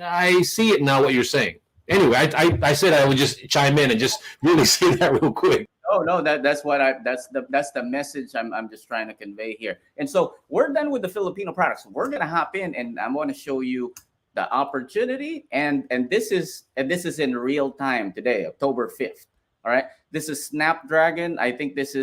I see it now what you're saying. Anyway, I said I would just chime in and just really say that real quick. Oh no, that's the message I'm just trying to convey here. And so we're done with the Filipino products. We're gonna hop in, and I'm going to show you the opportunity, and this is in real time today, October 5th. All right, this is Snapdragon. I think this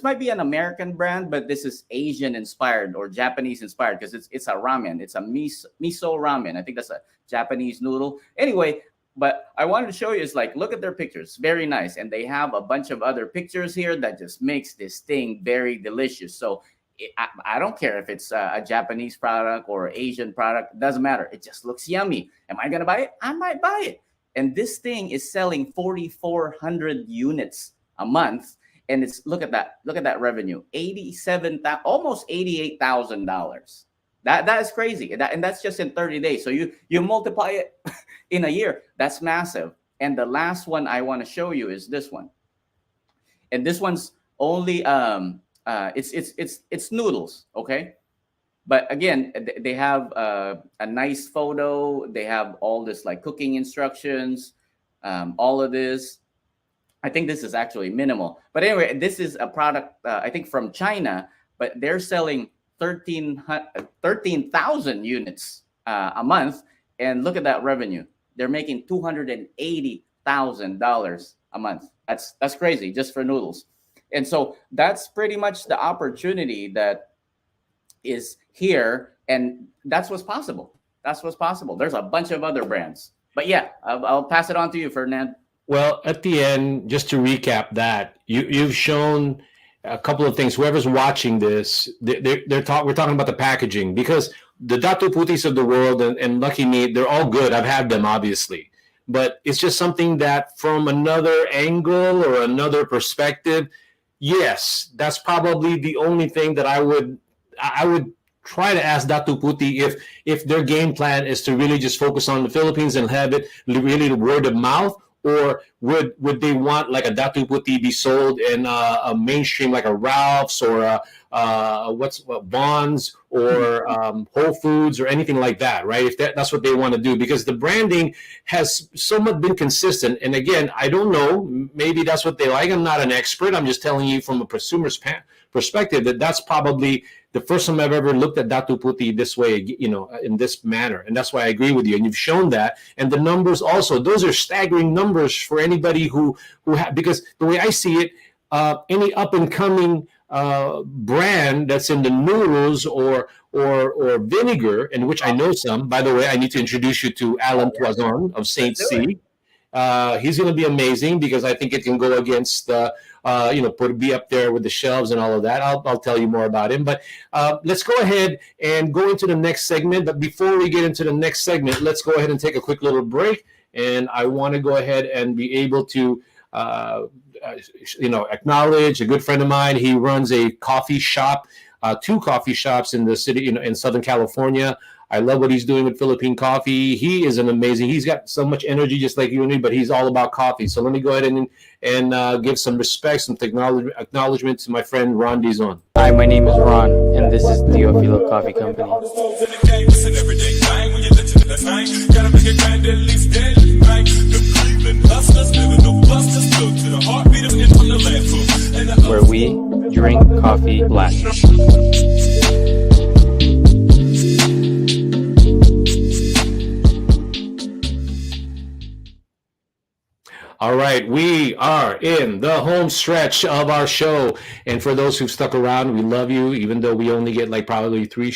might be an American brand, but this is Asian inspired or Japanese inspired, because it's a ramen. It's a miso ramen. I think that's a Japanese noodle. Anyway, but I wanted to show you is, like, look at their pictures. Very nice. And they have a bunch of other pictures here that just makes this thing very delicious. So I don't care if it's a Japanese product or Asian product. It doesn't matter. It just looks yummy. Am I going to buy it? I might buy it. And this thing is selling 4,400 units a month. And look at that revenue, almost $88,000. That is crazy. And that's just in 30 days. So you multiply it in a year. That's massive. And the last one I want to show you is this one. And this one's only it's noodles, okay? But again, they have a nice photo. They have all this like cooking instructions, all of this. I think this is actually minimal. But anyway, this is a product, I think from China, but they're selling 13,000 units a month. And look at that revenue. They're making $280,000 a month. That's crazy just for noodles. And so that's pretty much the opportunity that is here. And that's what's possible. That's what's possible. There's a bunch of other brands. But yeah, I'll pass it on to you, Ferdinand. Well, at the end, just to recap that, you've shown a couple of things. Whoever's watching this, we're talking about the packaging, because the Datu Putis of the world and Lucky Meat, they're all good. I've had them, obviously. But it's just something that from another angle or another perspective, yes, that's probably the only thing that I would try to ask Datu Puti if their game plan is to really just focus on the Philippines and have it really word of mouth, or would they want like a Datu Puti be sold in a mainstream like a Ralph's or Bonds or Whole Foods or anything like that, right? If that's what they want to do, because the branding has somewhat been consistent. And again, I don't know, maybe that's what they like. I'm not an expert. I'm just telling you from a consumer's perspective that's probably the first time I've ever looked at Datu Puti this way, in this manner. And that's why I agree with you. And you've shown that. And the numbers also, those are staggering numbers for anybody who because the way I see it, any up and coming brand that's in the noodles or vinegar, in which I know some. By the way, I need to introduce you to Alan Toison of Saint C. He's going to be amazing, because I think it can go against, be up there with the shelves and all of that. I'll tell you more about him. But let's go ahead and go into the next segment. But before we get into the next segment, let's go ahead and take a quick little break. And I want to go ahead and be able to acknowledge a good friend of mine. He runs a coffee shop, 2 coffee shops in the city, in Southern California. I love what he's doing with Philippine coffee. He is he's got so much energy, just like you and me, but he's all about coffee. So let me go ahead and give some respect, some acknowledgement to my friend Ron Dizon. Hi, my name is Ron, and this is Teofilo Coffee Company. Where we drink coffee black. All right, we are in the home stretch of our show. And for those who've stuck around, we love you, even though we only get like probably 3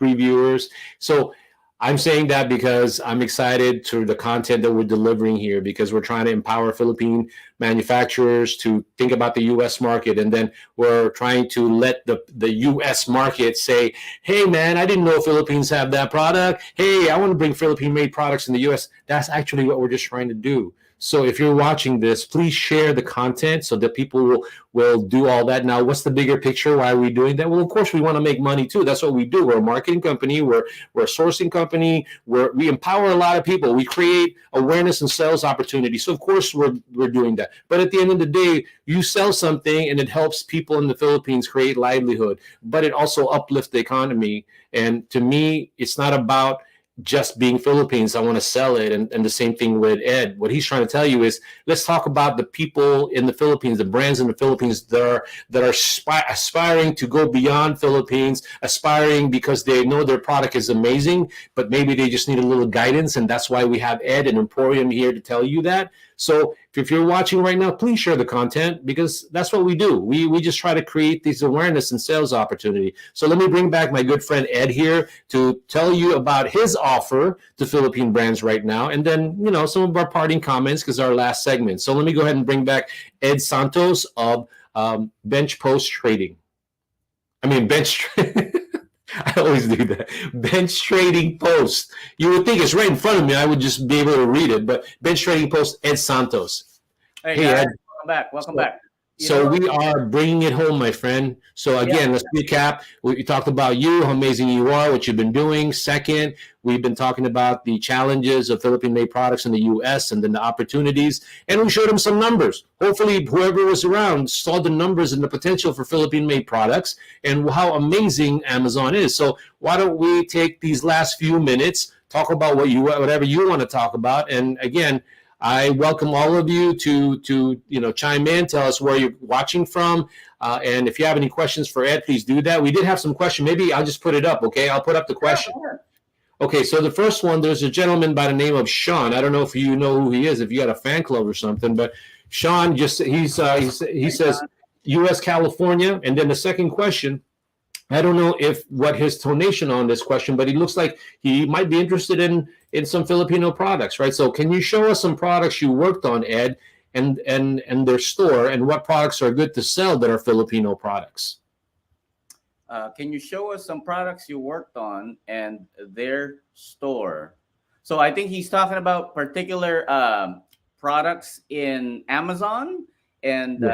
viewers. So I'm saying that because I'm excited to the content that we're delivering here, because we're trying to empower Philippine manufacturers to think about the U.S. market. And then we're trying to let the U.S. market say, hey, man, I didn't know Philippines have that product. Hey, I want to bring Philippine-made products in the U.S. That's actually what we're just trying to do. So if you're watching this, please share the content so that people will do all that. Now, what's the bigger picture? Why are we doing that? Well, of course, we want to make money too. That's what we do. We're a marketing company. We're a sourcing company. We empower a lot of people. We create awareness and sales opportunities. So of course, we're doing that. But at the end of the day, you sell something and it helps people in the Philippines create livelihood, but it also uplifts the economy. And to me, it's not about just being Philippines. I want to sell it. And the same thing with Ed. What he's trying to tell you is, let's talk about the people in the Philippines, the brands in the Philippines that are aspiring to go beyond Philippines, aspiring because they know their product is amazing, but maybe they just need a little guidance. And that's why we have Ed and Emporium here to tell you that. So if you're watching right now, please share the content, because that's what we do. We just try to create these awareness and sales opportunity. So let me bring back my good friend Ed here to tell you about his offer to Philippine brands right now. And then, some of our parting comments, because our last segment. So let me go ahead and bring back Ed Santos of Bench Trading. I always do that. Bench Trading Post. You would think it's right in front of me. I would just be able to read it. But Bench Trading Post, Ed Santos. Hey guys, Ed. Welcome back. You know So what? we are bringing it home, my friend. So Yeah. again, let's recap. We talked about you, how amazing you are, what you've been doing. Second, we've been talking about the challenges of Philippine-made products in the U.S. and then the opportunities. And we showed them some numbers. Hopefully, whoever was around saw the numbers and the potential for Philippine-made products and how amazing Amazon is. So why don't we take these last few minutes, talk about whatever you want to talk about, and again, I welcome all of you to chime in, tell us where you're watching from, and if you have any questions for Ed, please do that. We did have some questions. Maybe I'll just put it up. Okay, I'll put up the question. Sure. Okay, so the first one, there's a gentleman by the name of Sean. I don't know if you know who he is, if you got a fan club or something, but Sean he says U.S. California, and then the second question. I don't know what his tonation on this question, but he looks like he might be interested in some Filipino products, right? So can you show us some products you worked on, Ed, and their store, and what products are good to sell that are Filipino products? Can you show us some products you worked on and their store? So I think he's talking about particular products in Amazon, and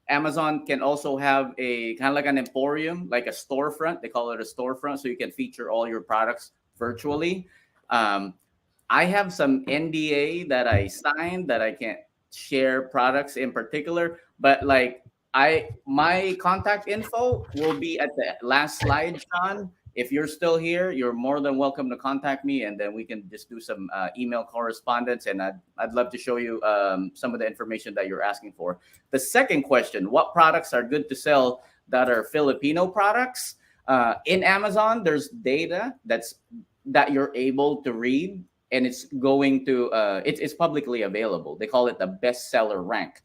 Amazon can also have a kind of like an emporium, like a storefront. They call it a storefront, so you can feature all your products virtually. I have some NDA that I signed that I can't share products in particular, but like my contact info will be at the last slide, Sean. If you're still here, you're more than welcome to contact me, and then we can just do some email correspondence. And I'd love to show you some of the information that you're asking for. The second question: what products are good to sell that are Filipino products? In Amazon, there's data that you're able to read, and it's going to it's publicly available. They call it the bestseller rank.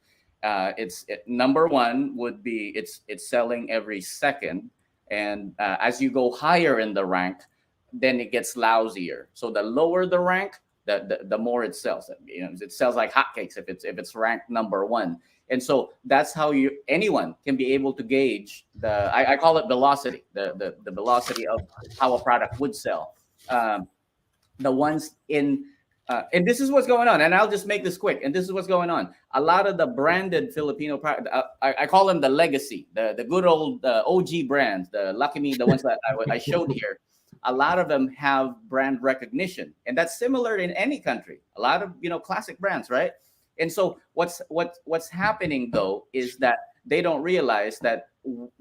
Number one would be it's selling every second. And as you go higher in the rank, then it gets lousier. So the lower the rank, the more it sells. It sells like hotcakes if it's ranked number one. And so that's how anyone can be able to gauge I call it velocity, the velocity of how a product would sell. The ones and this is what's going on. And I'll just make this quick. And this is what's going on. A lot of the branded Filipino product, I call them the legacy, the good old OG brands, the Lucky Me, the ones that I showed here. A lot of them have brand recognition, and that's similar in any country. A lot of classic brands, right? And so what's happening though is that they don't realize that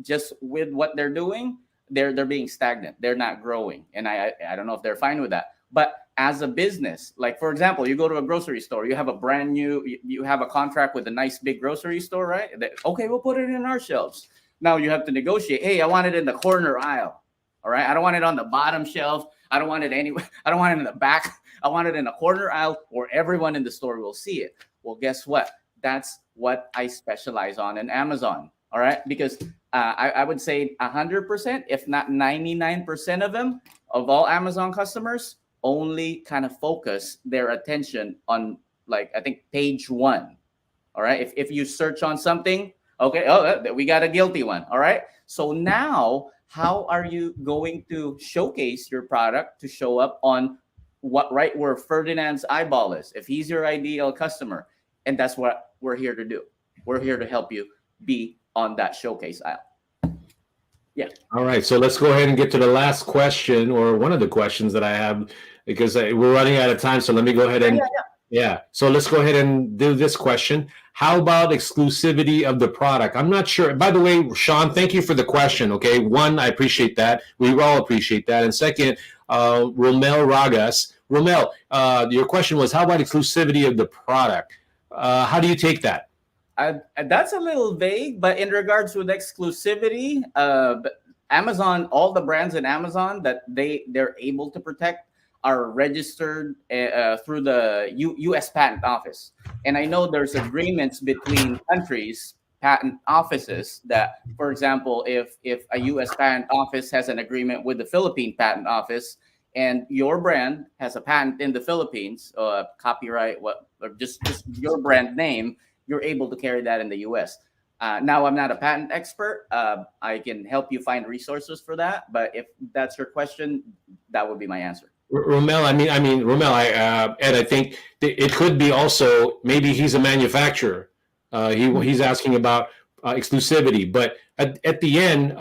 just with what they're doing, they're being stagnant. They're not growing, and I don't know if they're fine with that, but as a business, like for example, you go to a grocery store, you have you have a contract with a nice big grocery store, right? Okay, we'll put it in our shelves. Now you have to negotiate. Hey, I want it in the corner aisle. All right. I don't want it on the bottom shelf. I don't want it anywhere. I don't want it in the back. I want it in the corner aisle where everyone in the store will see it. Well, guess what? That's what I specialize on in Amazon. All right. Because I would say 100%, if not 99% of them, of all Amazon customers, only kind of focus their attention on, like, I think page one. All right. If you search on something, okay, we got a guilty one. All right. So now, how are you going to showcase your product to show up on right where Ferdinand's eyeball is, if he's your ideal customer? And that's what we're here to do. We're here to help you be on that showcase aisle. Yeah. All right. So let's go ahead and get to the last question, or one of the questions that I have, because we're running out of time. So let me go ahead and yeah. So let's go ahead and do this question. How about exclusivity of the product? I'm not sure. By the way, Sean, thank you for the question. Okay. One, I appreciate that. We all appreciate that. And second, Romel Ragas. Romel, your question was, how about exclusivity of the product? How do you take that? That's a little vague, but in regards with exclusivity, Amazon, all the brands in Amazon that they're able to protect are registered through the U.S. Patent Office. And I know there's agreements between countries' patent offices that, for example, if a U.S. Patent Office has an agreement with the Philippine Patent Office and your brand has a patent in the Philippines, copyright, or just your brand name, you're able to carry that in the U.S. Now, I'm not a patent expert. I can help you find resources for that. But if that's your question, that would be my answer. Romel, Romel, Ed, I think it could be also, maybe he's a manufacturer. He's asking about exclusivity. But at the end,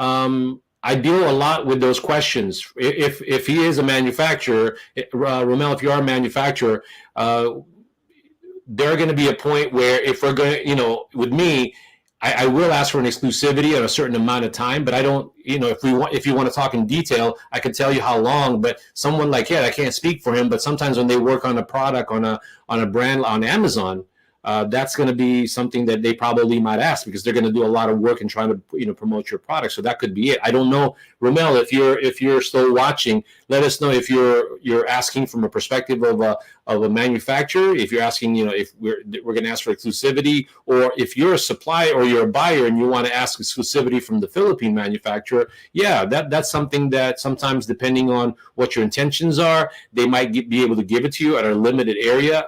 I deal a lot with those questions. If he is a manufacturer, Romel, if you are a manufacturer, there are going to be a point where if we're going to, with me, I will ask for an exclusivity at a certain amount of time, but I don't, if you want to talk in detail, I can tell you how long. But someone like I can't speak for him, but sometimes when they work on a product on a brand on Amazon, that's going to be something that they probably might ask because they're going to do a lot of work in trying to promote your product. So that could be it. I don't know, Romel, if you're still watching, let us know if you're asking from a perspective of a manufacturer. If you're asking, if we're going to ask for exclusivity, or if you're a supplier or you're a buyer and you want to ask exclusivity from the Philippine manufacturer. Yeah, that's something that sometimes, depending on what your intentions are, they might be able to give it to you at a limited area.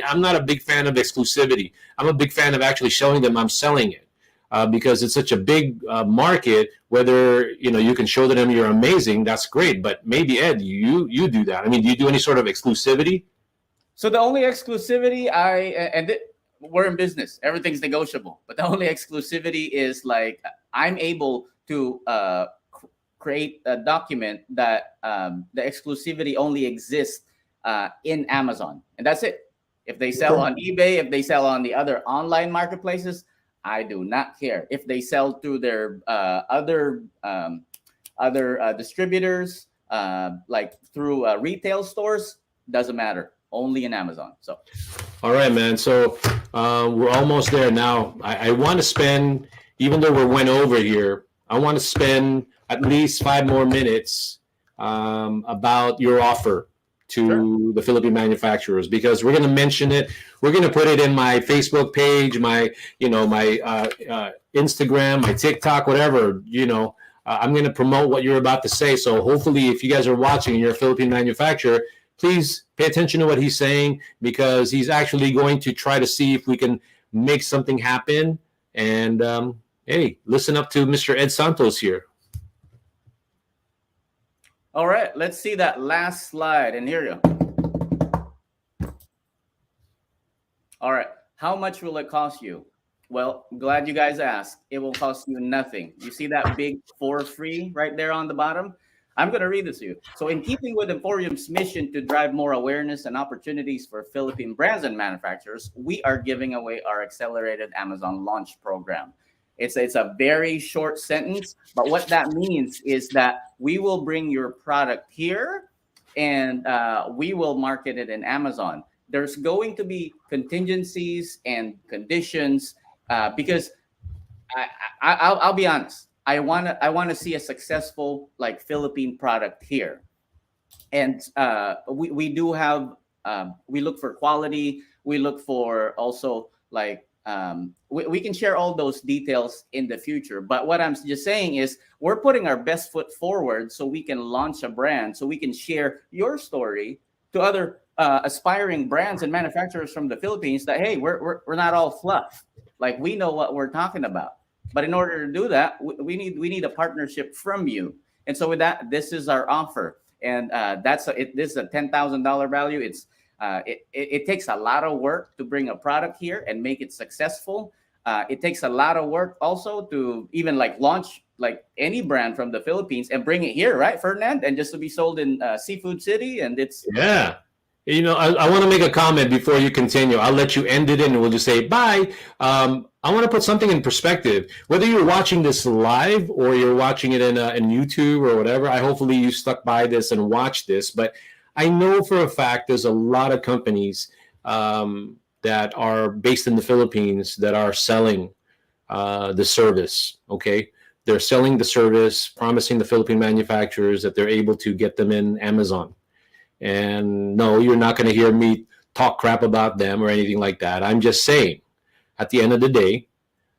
I'm not a big fan of exclusivity. I'm a big fan of actually showing them I'm selling it. Because it's such a big market, whether you can show them you're amazing, that's great. But maybe Ed, you do that. I mean, do you do any sort of exclusivity? So the only exclusivity we're in business, everything's negotiable. But the only exclusivity is like I'm able to create a document that the exclusivity only exists in Amazon, and that's it. If they sell on eBay, if they sell on the other online marketplaces, I do not care. If they sell through their other distributors, like through retail stores, doesn't matter. Only in Amazon. So, all right, man. So we're almost there now. I want to spend, even though we went over here, I want to spend at least 5 more minutes about your offer to the Philippine manufacturers, because we're going to mention it. We're going to put it in my Facebook page, my Instagram, my TikTok, whatever, I'm going to promote what you're about to say. So hopefully if you guys are watching and you're a Philippine manufacturer, please pay attention to what he's saying, because he's actually going to try to see if we can make something happen. And hey, listen up to Mr. Ed Santos here. All right, let's see that last slide. And here you go. All right, how much will it cost you? Well, glad you guys asked. It will cost you nothing. You see that big for free right there on the bottom? I'm going to read this to you. So in keeping with Emporium's mission to drive more awareness and opportunities for Philippine brands and manufacturers, we are giving away our accelerated Amazon launch program. It's a very short sentence, but what that means is that we will bring your product here and we will market it in Amazon. There's going to be contingencies and conditions because I'll be honest. I want to see a successful Philippine product here, and we do have we look for quality. We look for also we can share all those details in the future. But what I'm just saying is we're putting our best foot forward so we can launch a brand, so we can share your story to other aspiring brands and manufacturers from the Philippines that, hey, we're not all fluff. Like, we know what we're talking about. But in order to do that, we need a partnership from you. And so with that, this is our offer. And this is a $10,000 value. It takes a lot of work to bring a product here and make it successful. It takes a lot of work also to even launch any brand from the Philippines and bring it here, right, Ferdinand? And just to be sold in Seafood City. And it's yeah. I want to make a comment before you continue. I'll let you end it and we'll just say bye. I want to put something in perspective. Whether you're watching this live or you're watching it in YouTube or whatever, hopefully you stuck by this and watched this. But I know for a fact there's a lot of companies that are based in the Philippines that are selling the service, okay? They're selling the service, promising the Philippine manufacturers that they're able to get them in Amazon. And no, you're not going to hear me talk crap about them or anything like that. I'm just saying, at the end of the day,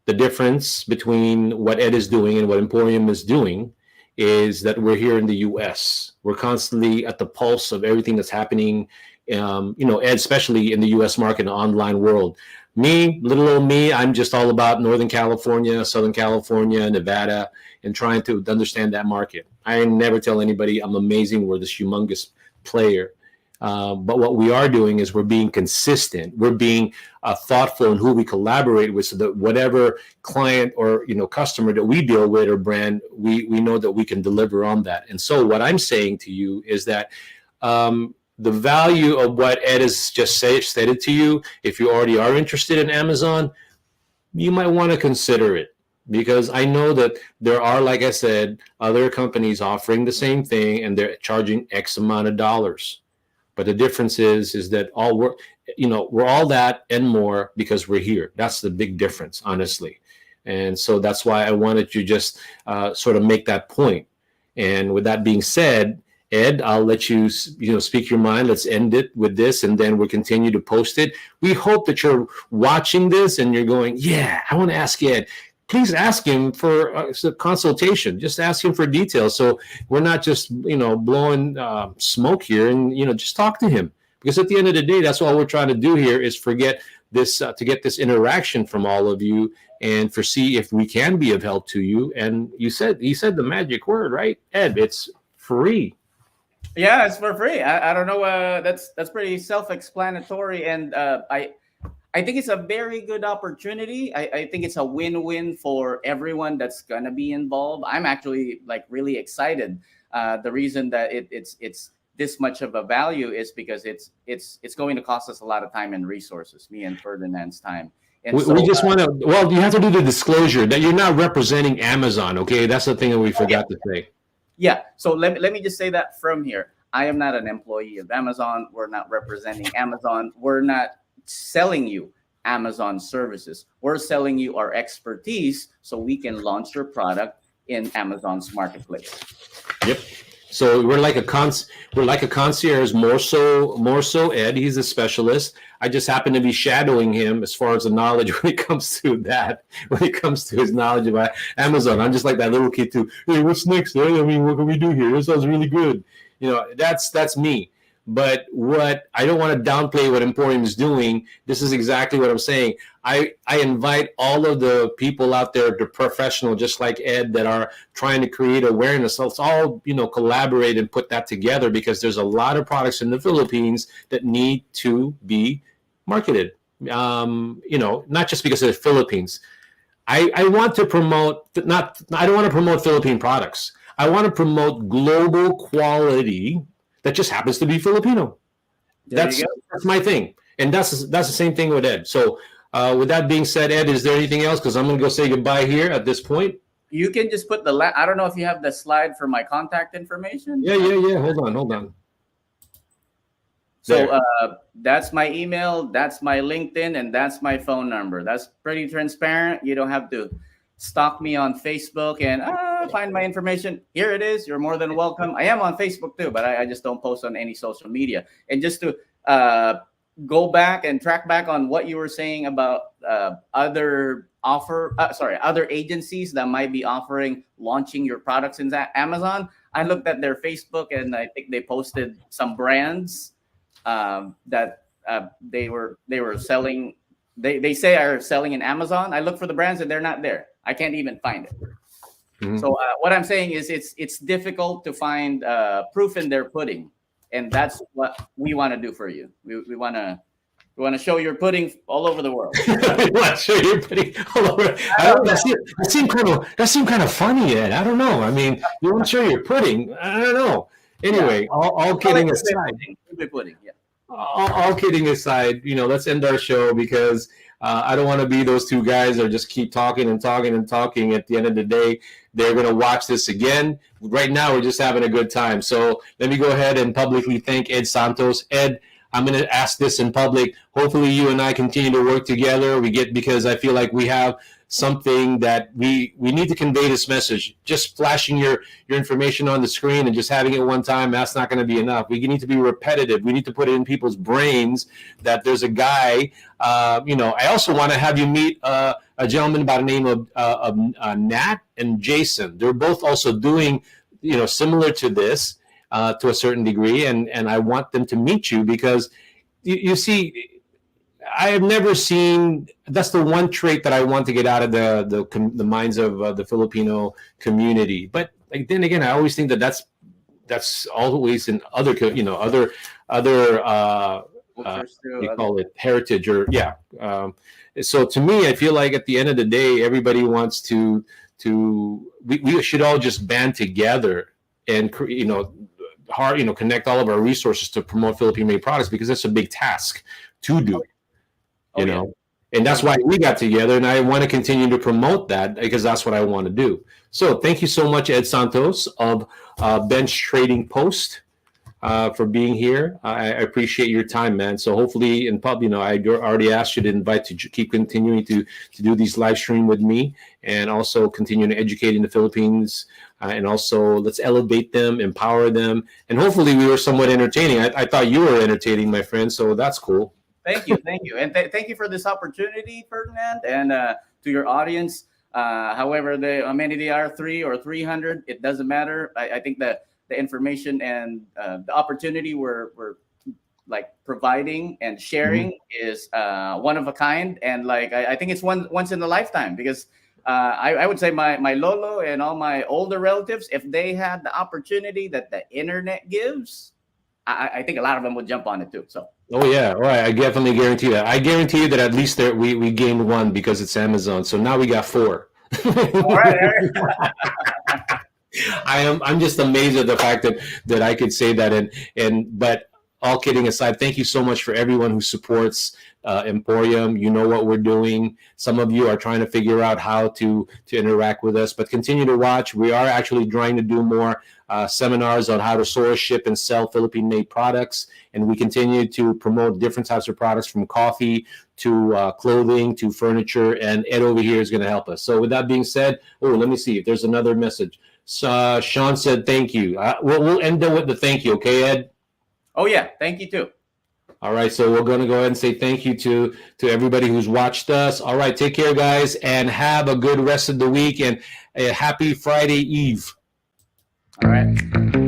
the difference between what Ed is doing and what Emporium is doing is that we're here in the U.S. We're constantly at the pulse of everything that's happening, Ed, especially in the U.S. market and online world. Me, little old me, I'm just all about Northern California, Southern California, Nevada, and trying to understand that market. I never tell anybody I'm amazing. We're this humongous player. But what we are doing is we're being consistent. We're being thoughtful in who we collaborate with, so that whatever client or customer that we deal with or brand, we know that we can deliver on that. And so what I'm saying to you is that the value of what Ed has just stated to you, if you already are interested in Amazon, you might want to consider it. Because I know that there are, like I said, other companies offering the same thing and they're charging X amount of dollars. But the difference is that we're all that and more because we're here. That's the big difference, honestly. And so that's why I wanted to just sort of make that point. And with that being said, Ed, I'll let you speak your mind. Let's end it with this, and then we'll continue to post it. We hope that you're watching this and you're going, yeah, I want to ask Ed. Please ask him for a consultation. Just ask him for details. So we're not just, blowing smoke here, and, just talk to him. Because at the end of the day, that's all we're trying to do here is to get this interaction from all of you and see if we can be of help to you. And he said the magic word, right, Ed? It's free. Yeah, it's for free. I don't know. That's pretty self-explanatory. And I think it's a very good opportunity. I think it's a win-win for everyone that's gonna be involved. I'm actually really excited. The reason that it's this much of a value is because it's going to cost us a lot of time and resources, me and Ferdinand's time. And we just want to. Well, you have to do the disclosure that you're not representing Amazon. Okay, that's the thing that we forgot to say. Yeah. So let me just say that from here. I am not an employee of Amazon. We're not representing Amazon. We're not selling you Amazon services. We're selling you our expertise so we can launch your product in Amazon's marketplace. Yep. So we're like a concierge, more so Ed. He's a specialist. I just happen to be shadowing him as far as the knowledge when it comes to that. When it comes to his knowledge about Amazon, I'm just like that little kid too. Hey, what's next? I mean, what can we do here? This sounds really good. That's me. But what I don't want to downplay what Emporium is doing. This is exactly what I'm saying. I invite all of the people out there, the professional, just like Ed, that are trying to create awareness. Let's all, collaborate and put that together, because there's a lot of products in the Philippines that need to be marketed. Not just because of the Philippines. I want to promote I don't want to promote Philippine products. I want to promote global quality that just happens to be Filipino. That's my thing. And that's the same thing with Ed. So with that being said, Ed, is there anything else? Because I'm going to go say goodbye here at this point. You can just put I don't know if you have the slide for my contact information. Yeah. Hold on. So that's my email, that's my LinkedIn, and that's my phone number. That's pretty transparent. You don't have to stalk me on Facebook and find my information. Here it is. You're more than welcome. I am on Facebook too, but I just don't post on any social media. And just to go back and track back on what you were saying about other agencies that might be launching your products in Amazon. I looked at their Facebook and I think they posted some brands that they were selling. They say are selling in Amazon. I look for the brands and they're not there. I can't even find it. Mm-hmm. So what I'm saying is it's difficult to find proof in their pudding, and that's what we want to do for you. We want to show your pudding all over the world. We want to show your pudding all over. That seemed kind of funny, Ed. I don't know. I mean, you want to show your pudding? I don't know. Anyway, all kidding aside. Pudding, yeah. All kidding aside, let's end our show, because I don't want to be those two guys that just keep talking and talking and talking. At the end of the day, they're going to watch this again. Right now, we're just having a good time. So let me go ahead and publicly thank Ed Santos. Ed, I'm going to ask this in public. Hopefully you and I continue to work together. Because I feel like we have something that we need to convey this message. Just flashing your information on the screen and just having it one time, that's not going to be enough. We need to be repetitive. We need to put it in people's brains that there's a guy. I also want to have you meet a gentleman by the name of Nat and Jason. They're both also doing similar to this to a certain degree, and I want them to meet you, because you see, I have never seen. That's the one trait that I want to get out of the minds of the Filipino community. But then again, I always think that's always in other other Cultures too, you other- call it heritage or so to me I feel like at the end of the day everybody wants to we should all just band together and connect all of our resources to promote Philippine made products, because that's a big task to do. You know, and that's why we got together, and I want to continue to promote that because that's what I want to do. So thank you so much, Ed Santos of Bench Trading Post, for being here. I appreciate your time, man. So hopefully in pub, I already asked you to invite to keep continuing to do these live stream with me, and also continue to educate in the Philippines, and also let's elevate them, empower them, and hopefully we were somewhat entertaining. I thought you were entertaining, my friend. So that's cool. Thank you, and thank you for this opportunity, Ferdinand, and to your audience. However, how many they are, 3 or 300, it doesn't matter. I think that the information and the opportunity we're like providing and sharing is one of a kind, and like I think it's once in a lifetime, because I would say my lolo and all my older relatives, if they had the opportunity that the internet gives, I think a lot of them would jump on it too. So. Oh yeah, all right. I definitely guarantee that. I guarantee you that at least we gained one because it's Amazon. So now we got 4. All right. I'm just amazed at the fact that I could say that, but all kidding aside, thank you so much for everyone who supports Emporium. You know what we're doing. Some of you are trying to figure out how to interact with us, but continue to watch. We are actually trying to do more seminars on how to source, ship, and sell Philippine-made products, and we continue to promote different types of products, from coffee to clothing to furniture, and Ed over here is going to help us. So with that being said, let me see if there's another message. So Sean said thank you. We'll end up with the thank you, okay, Ed? Oh yeah, thank you too. All right, so we're going to go ahead and say thank you to everybody who's watched us. All right, take care, guys, and have a good rest of the week, and a happy Friday Eve. All right.